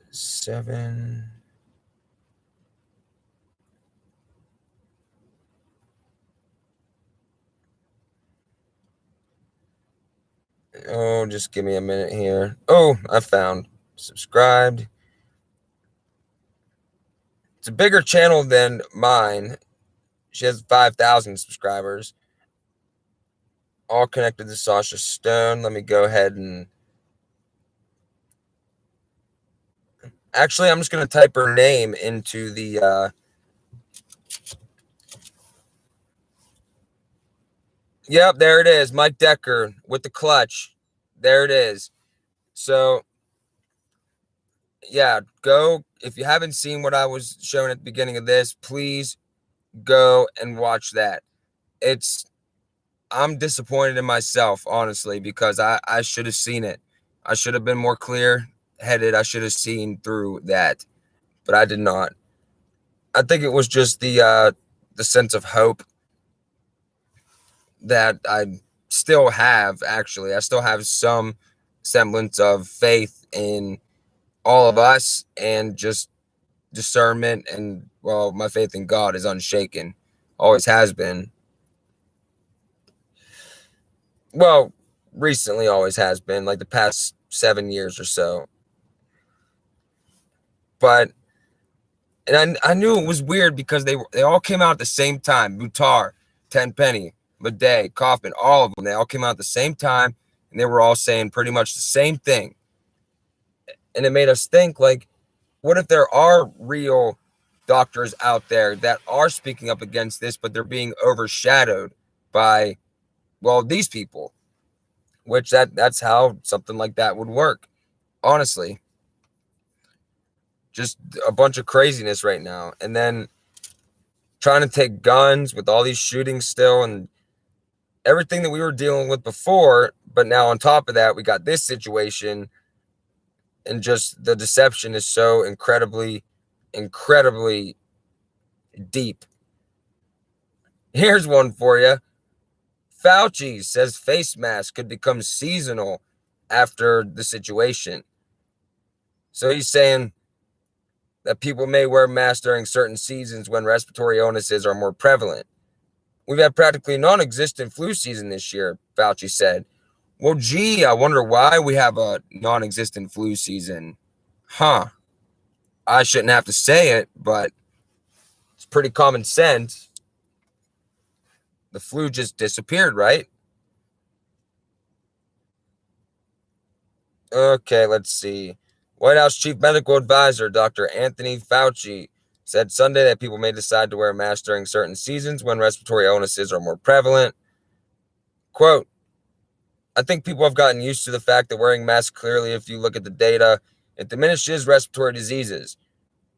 7. Oh, just give me a minute here. Oh, I found. Subscribed. It's a bigger channel than mine. She has 5,000 subscribers. All connected to Sasha Stone. Let me go ahead and... Actually, I'm just going to type her name into the... Yep, there it is. Mike Decker with the clutch. There it is. So, yeah, go. If you haven't seen what I was showing at the beginning of this, please go and watch that. I'm disappointed in myself, honestly, because I should have seen it. I should have been more clear headed. I should have seen through that, but I did not. I think it was just the sense of hope that I still have. Actually, I still have some semblance of faith in all of us, and just discernment, and well, my faith in God is unshaken, always has been. Well, recently always has been, like the past 7 years or so. But and I knew it was weird because they all came out at the same time. Butar, Tenpenny, Madej, Kaufman, all of them. They all came out at the same time, and they were all saying pretty much the same thing. And it made us think, like, what if there are real doctors out there that are speaking up against this, but they're being overshadowed by, well, these people, which that's how something like that would work. Honestly, just a bunch of craziness right now. And then trying to take guns with all these shootings still, and everything that we were dealing with before. But now on top of that, we got this situation, and just the deception is so incredibly, incredibly deep. Here's one for you. Fauci says face masks could become seasonal after the situation. So he's saying that people may wear masks during certain seasons when respiratory illnesses are more prevalent. We've had practically non-existent flu season this year, Fauci said. Well, gee, I wonder why we have a non-existent flu season. Huh. I shouldn't have to say it, but it's pretty common sense. The flu just disappeared, right? Okay, let's see. White House Chief Medical Advisor Dr. Anthony Fauci said Sunday that people may decide to wear a mask during certain seasons when respiratory illnesses are more prevalent. Quote, I think people have gotten used to the fact that wearing masks, clearly, if you look at the data, it diminishes respiratory diseases.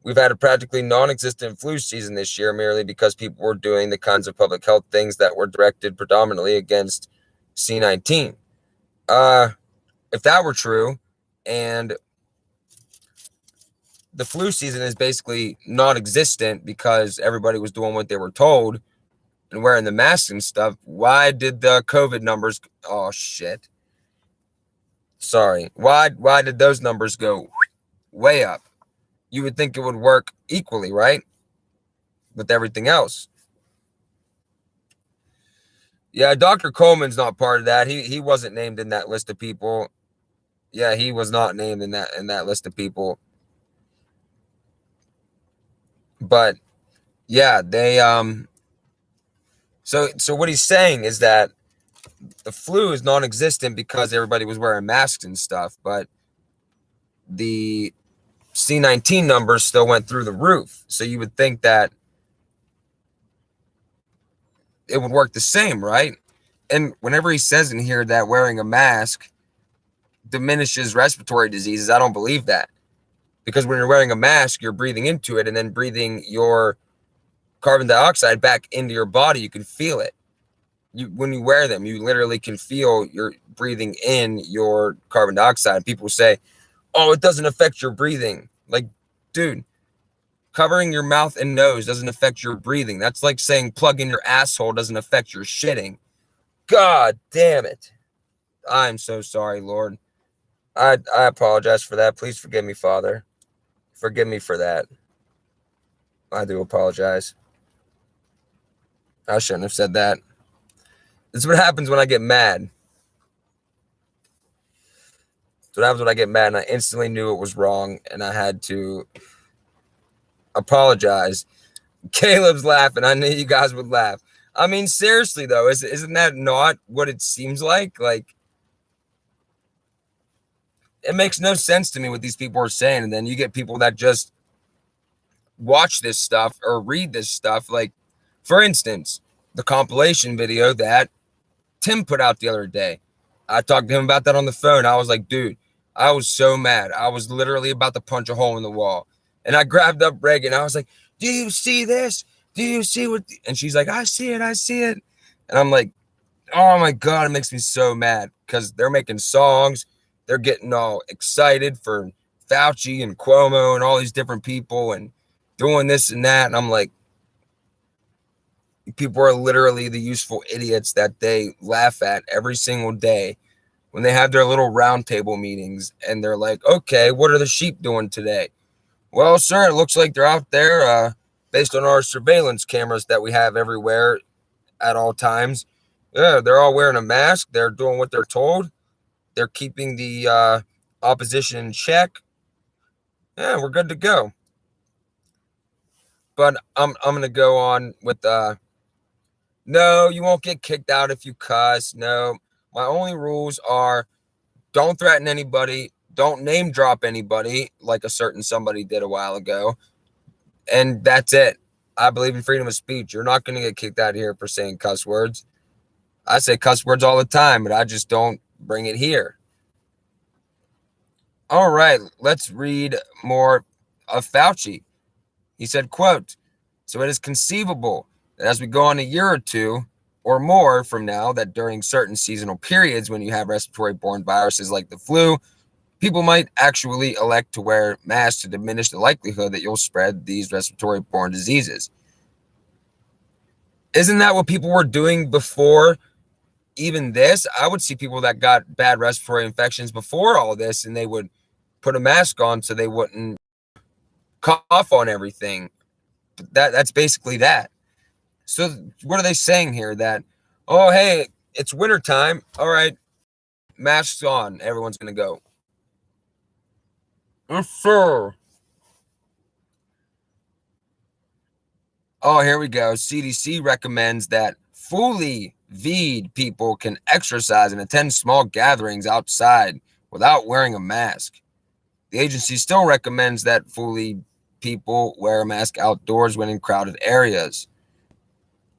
We've had a practically non-existent flu season this year merely because people were doing the kinds of public health things that were directed predominantly against C-19. If that were true, and the flu season is basically non-existent because everybody was doing what they were told and wearing the masks and stuff, why did the COVID numbers, oh shit, sorry, why did those numbers go way up? You would think it would work equally, right, with everything else. Yeah, Dr. Coleman's not part of that. He wasn't named in that list of people. Yeah, he was not named in that list of people. But yeah, they so what he's saying is that the flu is non-existent because everybody was wearing masks and stuff, but the C-19 numbers still went through the roof. So you would think that it would work the same, right? And whenever he says in here that wearing a mask diminishes respiratory diseases, I don't believe that. Because when you're wearing a mask, you're breathing into it and then breathing your carbon dioxide back into your body. You can feel it. When you wear them, you literally can feel you're breathing in your carbon dioxide. People say, oh, it doesn't affect your breathing. Like, dude, covering your mouth and nose doesn't affect your breathing. That's like saying plug in your asshole doesn't affect your shitting. God damn it. I'm so sorry, Lord. I apologize for that. Please forgive me, Father. Forgive me for that. I do apologize. I shouldn't have said that. This is what happens when I get mad. That's what happens when I get mad, and I instantly knew it was wrong, and I had to apologize. Caleb's laughing. I knew you guys would laugh. I mean, seriously, though, isn't that not what it seems like? Like, it makes no sense to me what these people are saying, and then you get people that just watch this stuff or read this stuff. Like, for instance, the compilation video that Tim put out the other day. I talked to him about that on the phone. I was like, dude, I was so mad. I was literally about to punch a hole in the wall. And I grabbed up Reagan. I was like, do you see this? Do you see what? And she's like, I see it. I see it. And I'm like, oh my God, it makes me so mad because they're making songs. They're getting all excited for Fauci and Cuomo and all these different people and doing this and that. And I'm like, people are literally the useful idiots that they laugh at every single day when they have their little roundtable meetings and they're like, okay, what are the sheep doing today? Well, sir, it looks like they're out there based on our surveillance cameras that we have everywhere at all times. Yeah, they're all wearing a mask. They're doing what they're told. They're keeping the opposition in check. Yeah, we're good to go. But I'm gonna go on with no, you won't get kicked out if you cuss. No, my only rules are don't threaten anybody, don't name drop anybody like a certain somebody did a while ago, and that's it. I believe in freedom of speech. You're not gonna get kicked out of here for saying cuss words. I say cuss words all the time, but I just don't bring it here. All right, let's read more of Fauci. He said, quote, so it is conceivable that as we go on a year or two or more from now, that during certain seasonal periods when you have respiratory borne viruses like the flu, people might actually elect to wear masks to diminish the likelihood that you'll spread these respiratory borne diseases. Isn't that what people were doing before even this? I would see people that got bad respiratory infections before all this, and they would put a mask on so they wouldn't cough on everything. That's basically that. So what are they saying here? That, oh, hey, it's wintertime. All right, masks on. Everyone's going to go. Sure. Oh, here we go. CDC recommends that fully VE'd people can exercise and attend small gatherings outside without wearing a mask. The agency still recommends that fully people wear a mask outdoors when in crowded areas.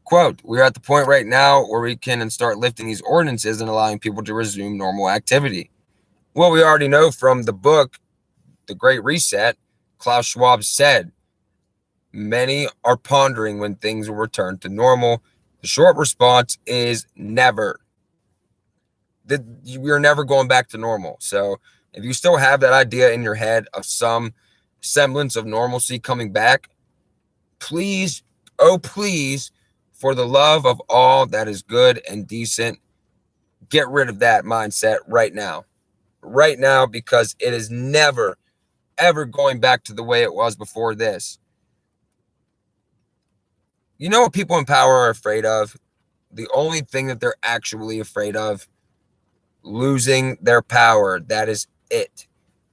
Quote, we're at the point right now where we can start lifting these ordinances and allowing people to resume normal activity. Well, we already know from the book, The Great Reset, Klaus Schwab said, many are pondering when things will return to normal. The short response is never. We're never going back to normal. So if you still have that idea in your head of some semblance of normalcy coming back, please, oh, please, for the love of all that is good and decent, get rid of that mindset right now. Right now, because it is never, ever going back to the way it was before this. You know what people in power are afraid of? The only thing that they're actually afraid of, losing their power. That is it.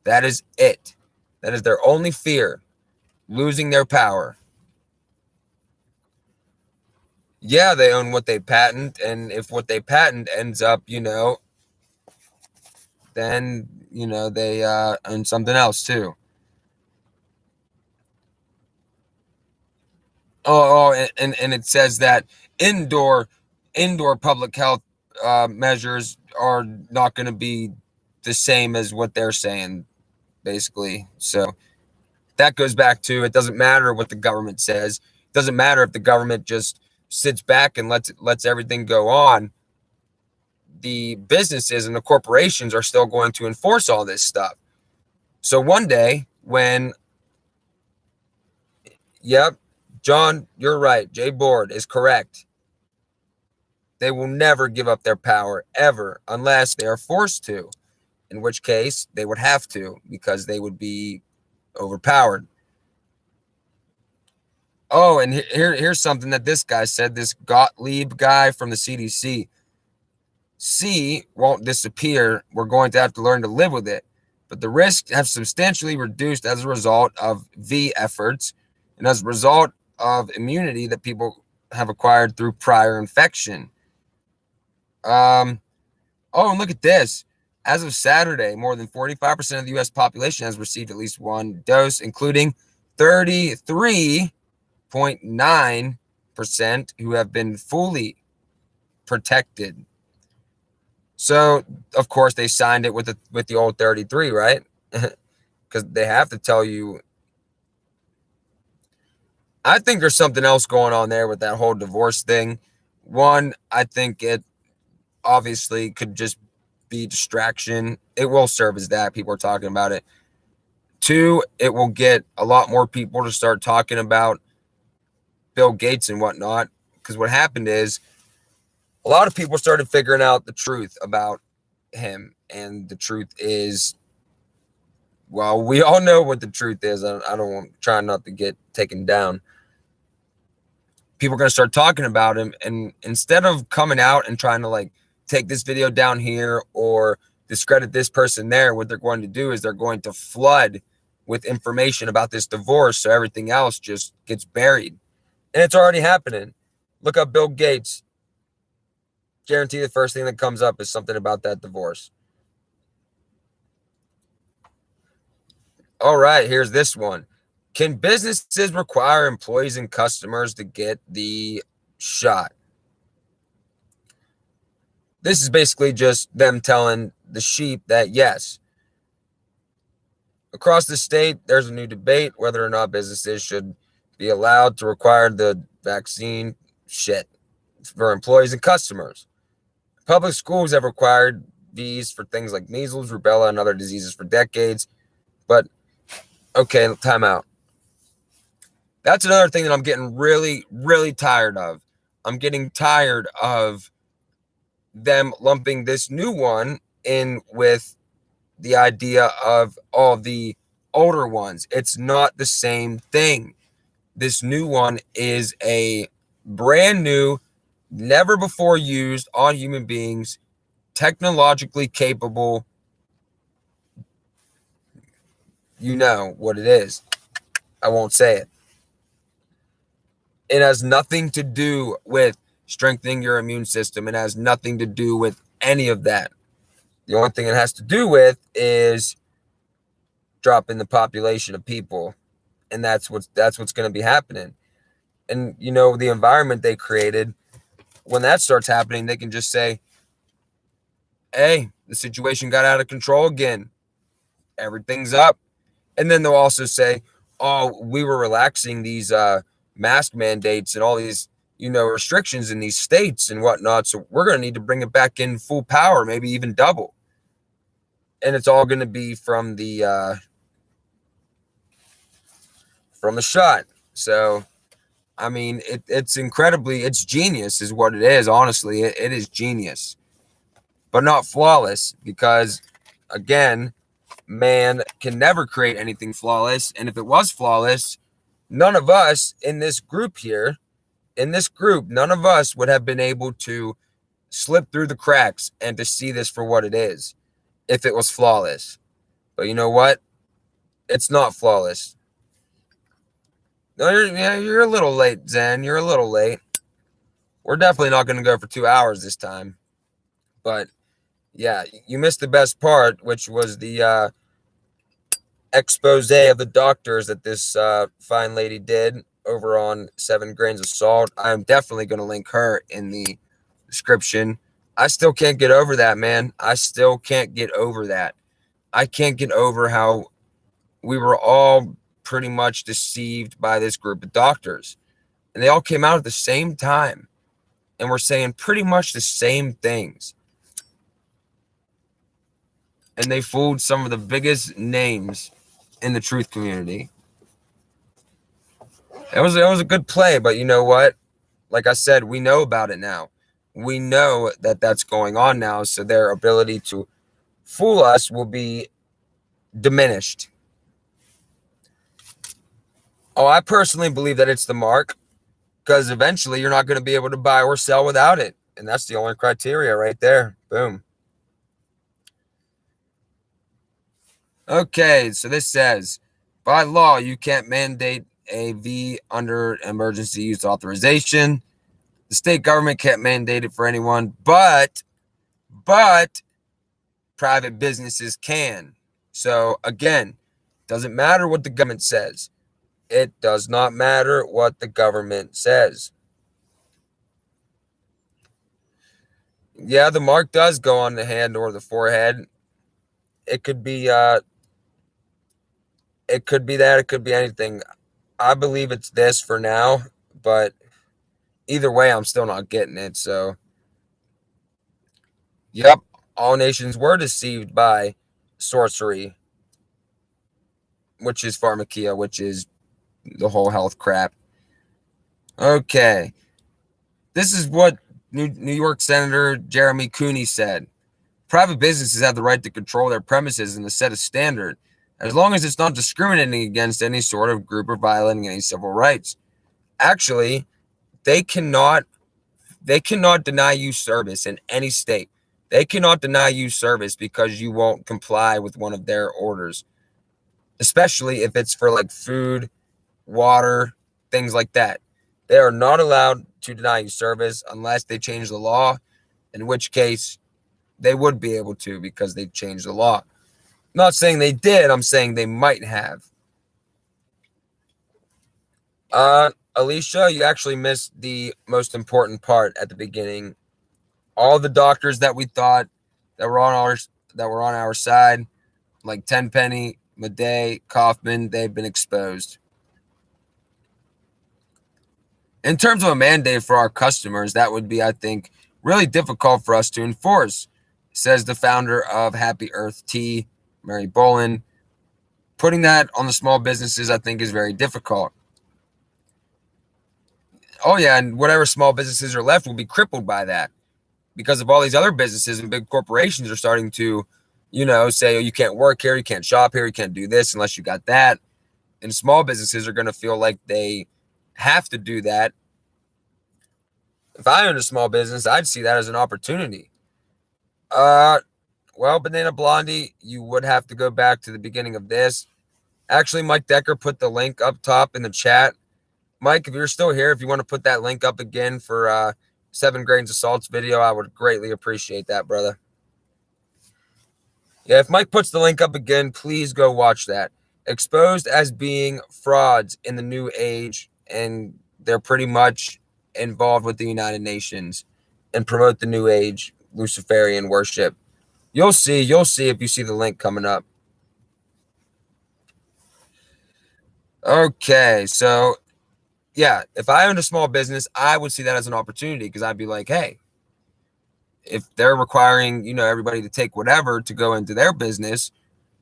That is it. That is their only fear, losing their power. Yeah, they own what they patent, and if what they patent ends up, then, they own something else too. And it says that indoor public health measures are not going to be the same as what they're saying, basically. So that goes back to, it doesn't matter what the government says. It doesn't matter if the government just sits back and lets everything go on. The businesses and the corporations are still going to enforce all this stuff. So one day when, yep, John, you're right. Jay Board is correct. They will never give up their power, ever, unless they are forced to, in which case they would have to, because they would be overpowered. Oh, and here's something that this guy said, this Gottlieb guy from the CDC. C won't disappear. We're going to have to learn to live with it. But the risks have substantially reduced as a result of V efforts and as a result of immunity that people have acquired through prior infection. Oh, and look at this. As of Saturday, more than 45% of the U.S. population has received at least one dose, including 33.9% who have been fully protected. So of course they signed it with the old 33, right? Because they have to tell you. I think there's something else going on there with that whole divorce thing. One, I think it obviously could just be distraction. It will serve as that. People are talking about it. Two, it will get a lot more people to start talking about Bill Gates and whatnot. Because what happened is a lot of people started figuring out the truth about him. And the truth is, well, we all know what the truth is. I don't want trying not to get taken down. People are going to start talking about him, and instead of coming out and trying to like take this video down here or discredit this person there, what they're going to do is they're going to flood with information about this divorce, so everything else just gets buried. And it's already happening. Look up Bill Gates. Guarantee the first thing that comes up is something about that divorce. All right, here's this one. Can businesses require employees and customers to get the shot? This is basically just them telling the sheep that yes. Across the state, there's a new debate whether or not businesses should be allowed to require the vaccine shit for employees and customers. Public schools have required these for things like measles, rubella, and other diseases for decades. But, okay, time out. That's another thing that I'm getting really, really tired of. I'm getting tired of them lumping this new one in with the idea of all the older ones. It's not the same thing. This new one is a brand new, never before used on human beings, technologically capable. You know what it is. I won't say it. It has nothing to do with strengthening your immune system. It has nothing to do with any of that. The only thing it has to do with is dropping the population of people, and that's what's going to be happening. And you know, the environment they created, when that starts happening, they can just say, hey, the situation got out of control again, everything's up. And then they'll also say, oh, we were relaxing these mask mandates and all these, you know, restrictions in these states and whatnot, so we're going to need to bring it back in full power, maybe even double. And it's all going to be from the shot. So I mean, it's genius is what it is. Honestly, it is genius, but not flawless, because again, man can never create anything flawless. And if it was flawless, none of us in this group none of us would have been able to slip through the cracks and to see this for what it is if it was flawless. But you know what? It's not flawless. No, you're a little late, Zen. You're a little late. We're definitely not going to go for 2 hours this time. But yeah, you missed the best part, which was the expose of the doctors that this fine lady did over on 7 Grains of Salt. I'm definitely going to link her in the description. I still can't get over that, man. I still can't get over that. I can't get over how we were all pretty much deceived by this group of doctors. And they all came out at the same time and were saying pretty much the same things. And they fooled some of the biggest names in the truth community. It was a good play, but you know what? Like I said, we know about it now. We know that that's going on now, so their ability to fool us will be diminished. Oh, I personally believe that it's the mark, because eventually you're not going to be able to buy or sell without it. And that's the only criteria right there. Boom. Okay, so this says, by law, you can't mandate AV under emergency use authorization. The state government can't mandate it for anyone, but private businesses can. So again, doesn't matter what the government says. It does not matter what the government says. Yeah, the mark does go on the hand or the forehead. It could be it could be that, it could be anything. I believe it's this for now, but either way, I'm still not getting it. So, yep, all nations were deceived by sorcery, which is pharmakia, which is the whole health crap. Okay, this is what New York Senator Jeremy Cooney said. Private businesses have the right to control their premises and to set a standard, as long as it's not discriminating against any sort of group or violating any civil rights. Actually, they cannot deny you service in any state. They cannot deny you service because you won't comply with one of their orders, especially if it's for like food, water, things like that. They are not allowed to deny you service unless they change the law, in which case they would be able to because they changed the law. I'm not saying they did, I'm saying they might have. Alicia, you actually missed the most important part at the beginning. All the doctors that we thought that were on our side, like Tenpenny, Madej, Kaufman, they've been exposed. In terms of a mandate for our customers, that would be, I think, really difficult for us to enforce, says the founder of Happy Earth Tea, Mary Bolin. Putting that on the small businesses, I think, is very difficult. Oh, yeah, and whatever small businesses are left will be crippled by that because of all these other businesses and big corporations are starting to, say, oh, you can't work here, you can't shop here, you can't do this unless you got that. And small businesses are going to feel like they have to do that. If I owned a small business, I'd see that as an opportunity. Well, Banana Blondie, you would have to go back to the beginning of this. Actually, Mike Decker put the link up top in the chat. Mike, if you're still here, if you want to put that link up again for 7 Grains of Salt's video, I would greatly appreciate that, brother. Yeah, if Mike puts the link up again, please go watch that. Exposed as being frauds in the New Age, and they're pretty much involved with the United Nations and promote the New Age Luciferian worship. You'll see if you see the link coming up. Okay, so yeah, if I owned a small business, I would see that as an opportunity because I'd be like, hey, if they're requiring, everybody to take whatever to go into their business,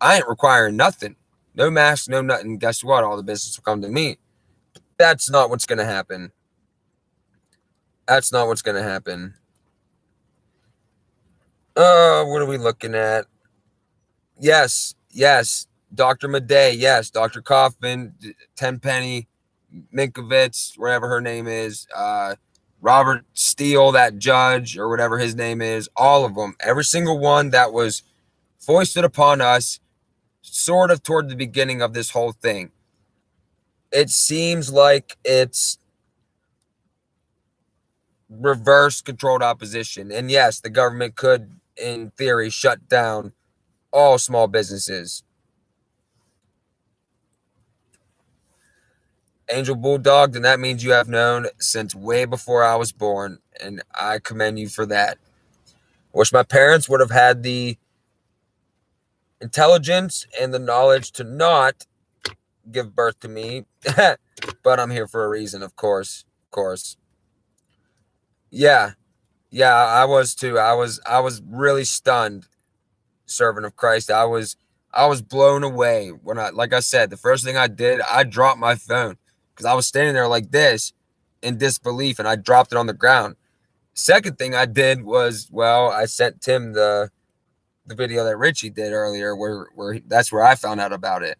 I ain't requiring nothing. No mask, no nothing. Guess what? All the business will come to me. That's not what's going to happen. That's not what's going to happen. What are we looking at? Yes. Dr. Madej, yes. Dr. Kaufman, Tenpenny, Minkovitz, whatever her name is, Robert Steele, that judge, or whatever his name is, all of them, every single one that was foisted upon us sort of toward the beginning of this whole thing. It seems like it's reverse controlled opposition. And yes, the government could, in theory, shut down all small businesses. Angel Bulldog, then that means you have known since way before I was born, and I commend you for that. Wish my parents would have had the intelligence and the knowledge to not give birth to me, but I'm here for a reason, of course. Yeah, I was too. I was really stunned, servant of Christ. I was blown away when like I said, the first thing I did, I dropped my phone because I was standing there like this in disbelief, and I dropped it on the ground. Second thing I did was, I sent Tim the video that Richie did earlier, where that's where I found out about it.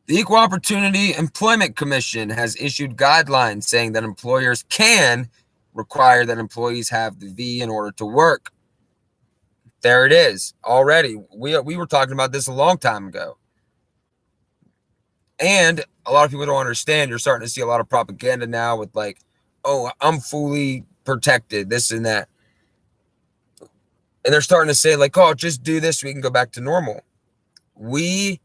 The Equal Opportunity Employment Commission has issued guidelines saying that employers can require that employees have the V in order to work. There it is already. We were talking about this a long time ago. And a lot of people don't understand. You're starting to see a lot of propaganda now with like, oh, I'm fully protected, this and that. And they're starting to say like, oh, just do this so we can go back to normal. We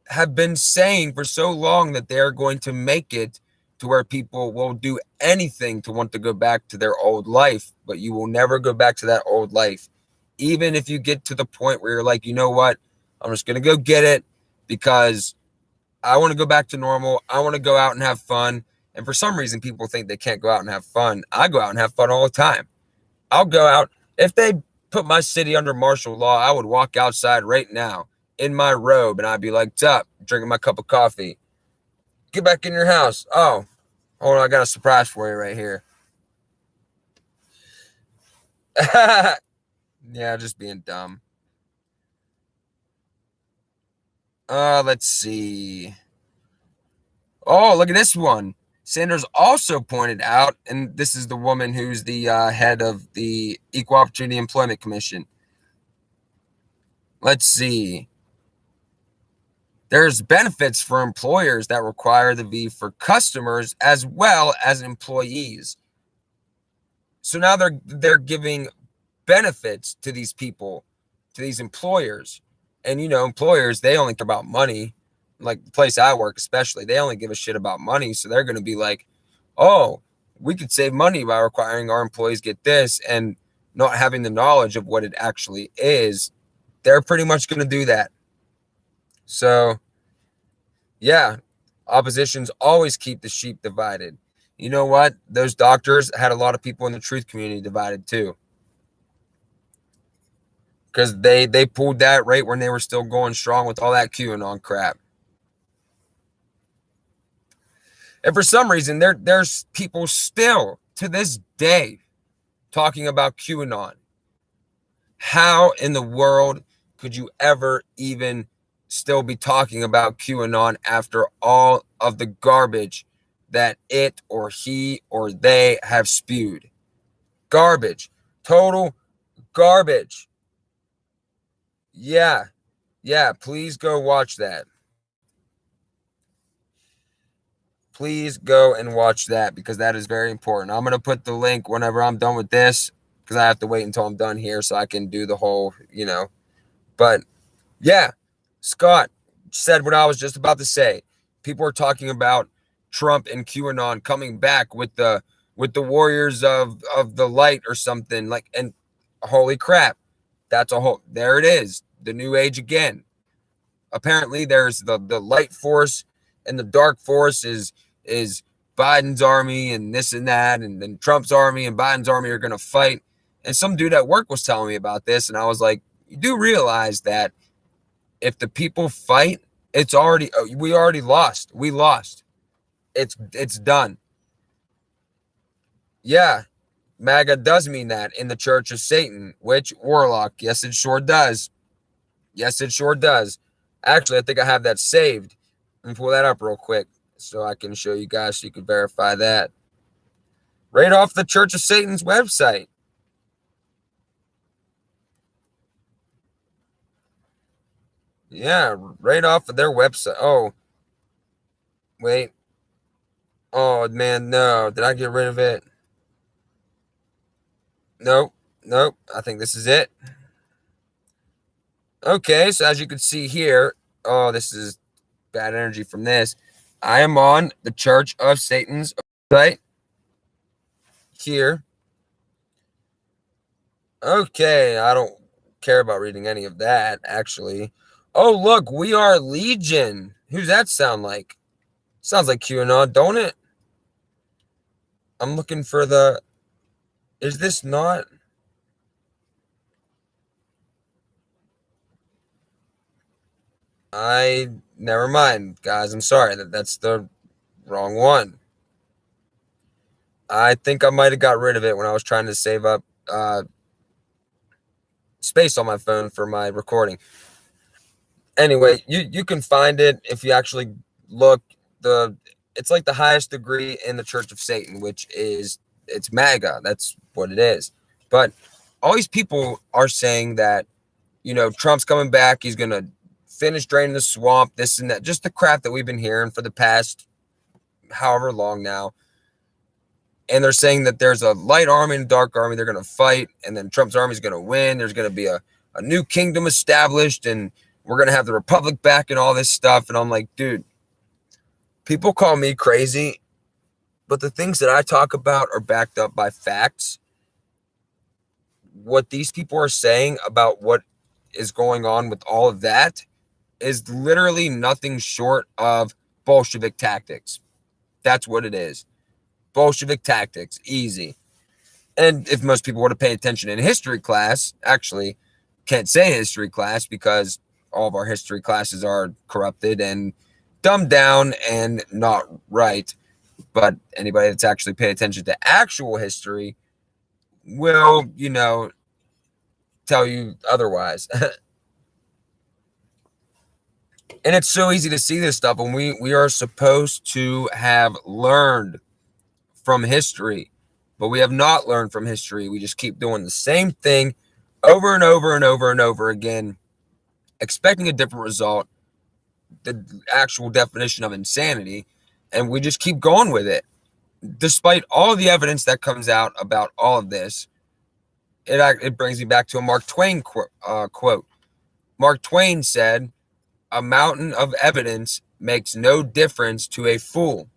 have been saying for so long that they're going to make it to where people will do anything to want to go back to their old life, but you will never go back to that old life. Even if you get to the point where you're like, you know what, I'm just going to go get it because I want to go back to normal. I want to go out and have fun. And for some reason, people think they can't go out and have fun. I go out and have fun all the time. I'll go out. If they put my city under martial law, I would walk outside right now in my robe and I'd be like, what's up? Drinking my cup of coffee. Get back in your house. Oh, hold on. I got a surprise for you right here. Yeah, just being dumb. Let's see. Oh, look at this one. Sanders also pointed out, and this is the woman who's the head of the Equal Opportunity Employment Commission. Let's see. There's benefits for employers that require the V for customers as well as employees. So now they're giving benefits to these people, to these employers. And, you know, employers, they only care about money. Like the place I work, especially, they only give a shit about money. So they're going to be like, oh, we could save money by requiring our employees get this, and not having the knowledge of what it actually is. They're pretty much going to do that. So, yeah, oppositions always keep the sheep divided. You know what? Those doctors had a lot of people in the truth community divided too. Because they pulled that right when they were still going strong with all that QAnon crap. And for some reason, there's people still to this day talking about QAnon. How in the world could you ever even still be talking about QAnon after all of the garbage that it or he or they have spewed? Garbage. Total garbage. Yeah. Yeah, please go watch that. Please go and watch that because that is very important. I'm going to put the link whenever I'm done with this because I have to wait until I'm done here so I can do the whole, you know. But yeah, Scott said what I was just about to say. People are talking about Trump and QAnon coming back with the warriors of the light or something like, and holy crap, that's a whole, there it is, the new age again. Apparently there's the light force and the dark force is Biden's army and this and that, and then Trump's army and Biden's army are going to fight. And some dude at work was telling me about this, and I was like, you do realize that if the people fight, it's already, we already lost. We lost. It's done. Yeah, MAGA does mean that in the Church of Satan, which Warlock, yes, it sure does. Yes, it sure does. Actually, I think I have that saved. Let me pull that up real quick so I can show you guys so you can verify that. Right off the Church of Satan's website. Yeah, right off of their website. Oh, wait. Oh, man, no. Did I get rid of it? Nope. Nope. I think this is it. Okay, so as you can see here, oh, this is bad energy from this. I am on the Church of Satan's website here. Okay, I don't care about reading any of that, actually. Oh, look, we are Legion. Who's that sound like? Sounds like QAnon, don't it? I'm looking for the... Is this not... Never mind, guys. I'm sorry. That's the wrong one. I think I might have got rid of it when I was trying to save up space on my phone for my recording. Anyway, you can find it if you actually look. It's like the highest degree in the Church of Satan, which is, it's MAGA. That's what it is. But all these people are saying that, you know, Trump's coming back. He's going to finish draining the swamp, this and that. Just the crap that we've been hearing for the past however long now. And they're saying that there's a light army and a dark army. They're going to fight. And then Trump's army is going to win. There's going to be a new kingdom established. And we're going to have the Republic back and all this stuff. And I'm like, dude, people call me crazy. But the things that I talk about are backed up by facts. What these people are saying about what is going on with all of that is literally nothing short of Bolshevik tactics. That's what it is. Bolshevik tactics. Easy. And if most people were to pay attention in history class, actually can't say history class because all of our history classes are corrupted and dumbed down and not right. But anybody that's actually paid attention to actual history will, tell you otherwise. And it's so easy to see this stuff, and we are supposed to have learned from history, but we have not learned from history. We just keep doing the same thing over and over and over and over again, expecting a different result, the actual definition of insanity, and we just keep going with it. Despite all the evidence that comes out about all of this, it brings me back to a Mark Twain quote. Mark Twain said, "A mountain of evidence makes no difference to a fool."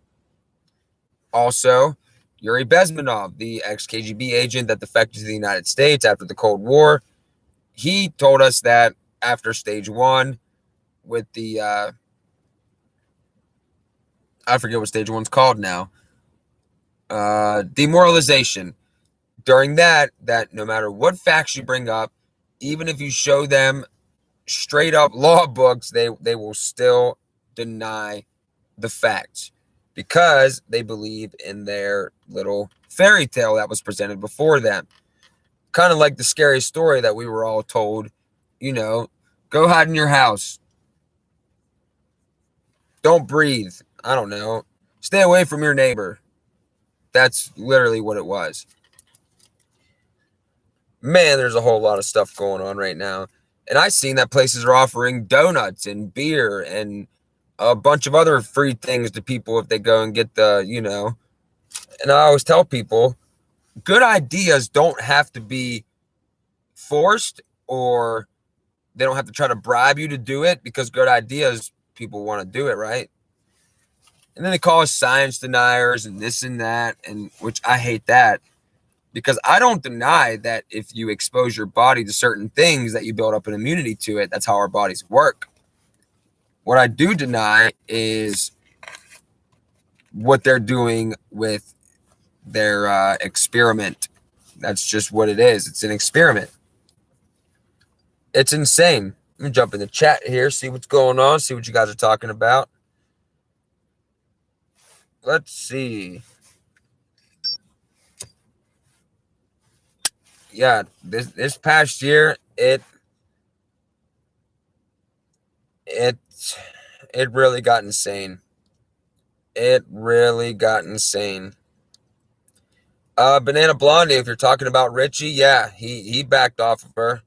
Also, Yuri Bezmenov, the ex-KGB agent that defected to the United States after the Cold War, he told us that after stage one with the, I forget what stage one's called now, demoralization. During that no matter what facts you bring up, even if you show them straight up law books, they will still deny the facts because they believe in their little fairy tale that was presented before them. Kind of like the scary story that we were all told, go hide in your house. Don't breathe. I don't know. Stay away from your neighbor. That's literally what it was. Man, there's a whole lot of stuff going on right now. And I've seen that places are offering donuts and beer and a bunch of other free things to people if they go and get and I always tell people, good ideas don't have to be forced, or they don't have to try to bribe you to do it, because good ideas, people want to do it, right? And then they call us science deniers and this and that, and which I hate that, because I don't deny that if you expose your body to certain things that you build up an immunity to it. That's how our bodies work. What I do deny is what they're doing with their experiment. That's just what it is. It's an experiment. It's insane. Let me jump in the chat here, see what's going on, see what you guys are talking about. Let's see. Yeah, this past year, it really got insane. It really got insane. Banana Blondie, if you're talking about Richie, yeah, he backed off of her.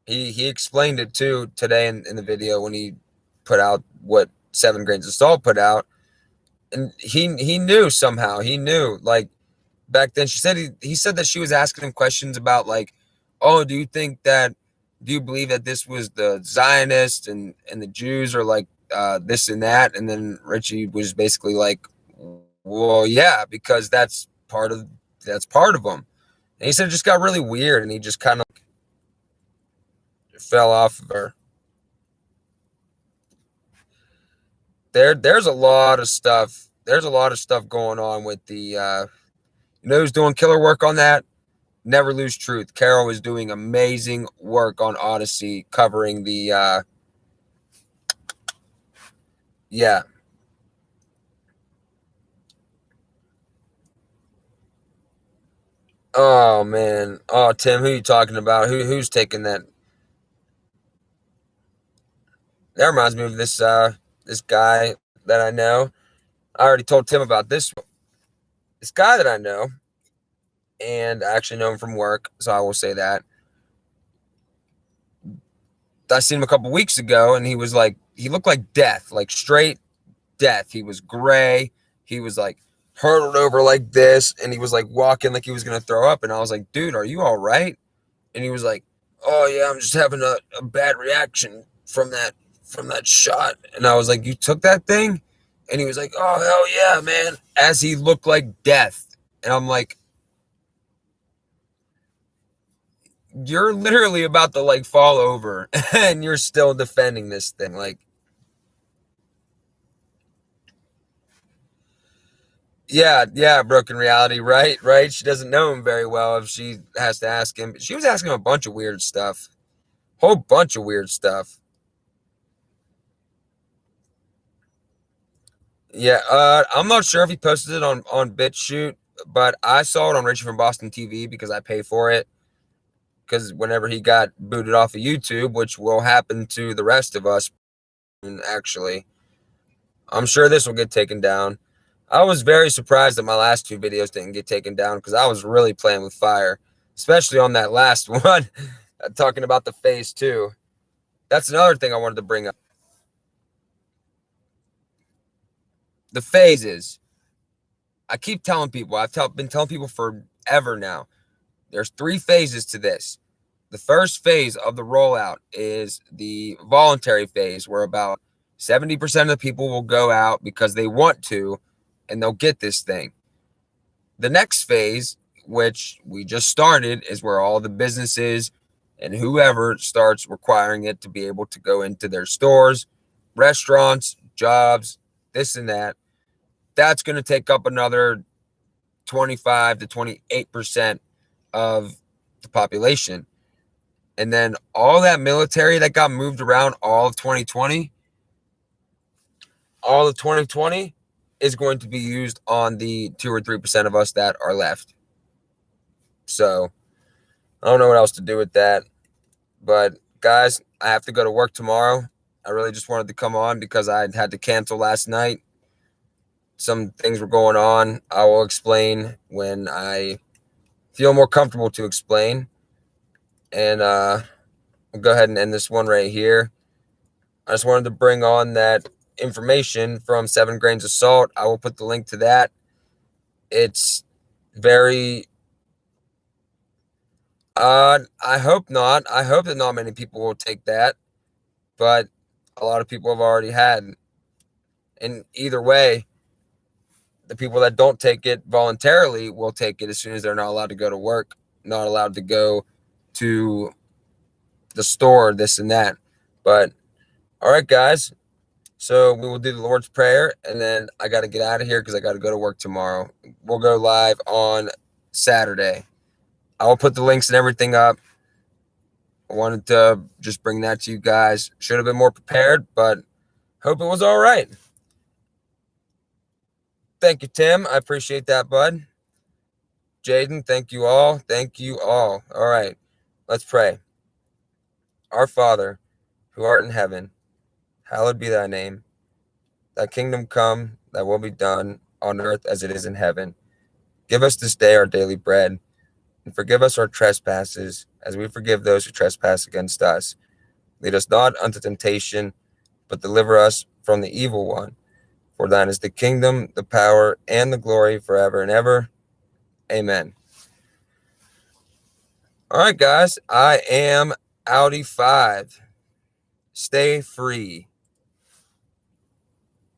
He explained it too today in the video when he put out what 7 grains of salt put out. And he knew somehow. He knew, like, back then. She said he said that she was asking him questions about, like, oh, do you believe that this was the Zionists and the Jews, or like this and that? And then Richie was basically like, well, yeah, because that's part of them. And he said it just got really weird, and he just kind of fell off of her. There's a lot of stuff. There's a lot of stuff going on with the who's doing killer work on that? Never Lose Truth. Carol is doing amazing work on Odyssey, covering the yeah. Oh man. Oh, Tim, who are you talking about? Who's taking that? That reminds me of this guy that I know. I already told Tim about this guy that I know, and I actually know him from work, so I will say that. I seen him a couple weeks ago, and he looked like death, like straight death. He was gray. He was like hurtled over like this, and he was like walking like he was gonna throw up. And I was like, dude, are you all right? And he was like, oh yeah, I'm just having a bad reaction from that shot. And I was like, you took that thing? And he was like, oh, hell yeah, man. As he looked like death. And I'm like, you're literally about to like fall over and you're still defending this thing. Like, yeah, broken reality, right. She doesn't know him very well if she has to ask him. She was asking him a bunch of weird stuff, whole bunch of weird stuff. Yeah, I'm not sure if he posted it on BitChute, but I saw it on Richie from Boston TV because I pay for it. Because whenever he got booted off of YouTube, which will happen to the rest of us, actually, I'm sure this will get taken down. I was very surprised that my last two videos didn't get taken down because I was really playing with fire, especially on that last one, talking about the phase 2. That's another thing I wanted to bring up. The phases. I keep telling people, been telling people forever now, there's 3 phases to this. The first phase of the rollout is the voluntary phase, where about 70% of the people will go out because they want to, and they'll get this thing. The next phase, which we just started, is where all the businesses and whoever starts requiring it to be able to go into their stores, restaurants, jobs, this and that. That's going to take up another 25 to 28% of the population. And then all that military that got moved around all of 2020 is going to be used on the 2 or 3% of us that are left. So I don't know what else to do with that. But guys, I have to go to work tomorrow. I really just wanted to come on because I had to cancel last night. Some things were going on. I will explain when I feel more comfortable to explain. And I'll go ahead and end this one right here. I just wanted to bring on that information from 7 Grains of Salt. I will put the link to that. It's very I hope not. I hope that not many people will take that, but a lot of people have already had. And either way, the people that don't take it voluntarily will take it as soon as they're not allowed to go to work, not allowed to go to the store, this and that. But all right, guys. So we will do the Lord's Prayer, and then I got to get out of here because I got to go to work tomorrow. We'll go live on Saturday. I will put the links and everything up. I wanted to just bring that to you guys. Should have been more prepared, but hope it was all right. Thank you, Tim. I appreciate that, bud. Jaden, thank you all. Thank you all. All right, let's pray. Our Father, who art in heaven, hallowed be thy name. Thy kingdom come, thy will be done on earth as it is in heaven. Give us this day our daily bread, and forgive us our trespasses, as we forgive those who trespass against us. Lead us not unto temptation, but deliver us from the evil one. For thine is the kingdom, the power, and the glory forever and ever. Amen. All right, guys, I am Audi 5. Stay free.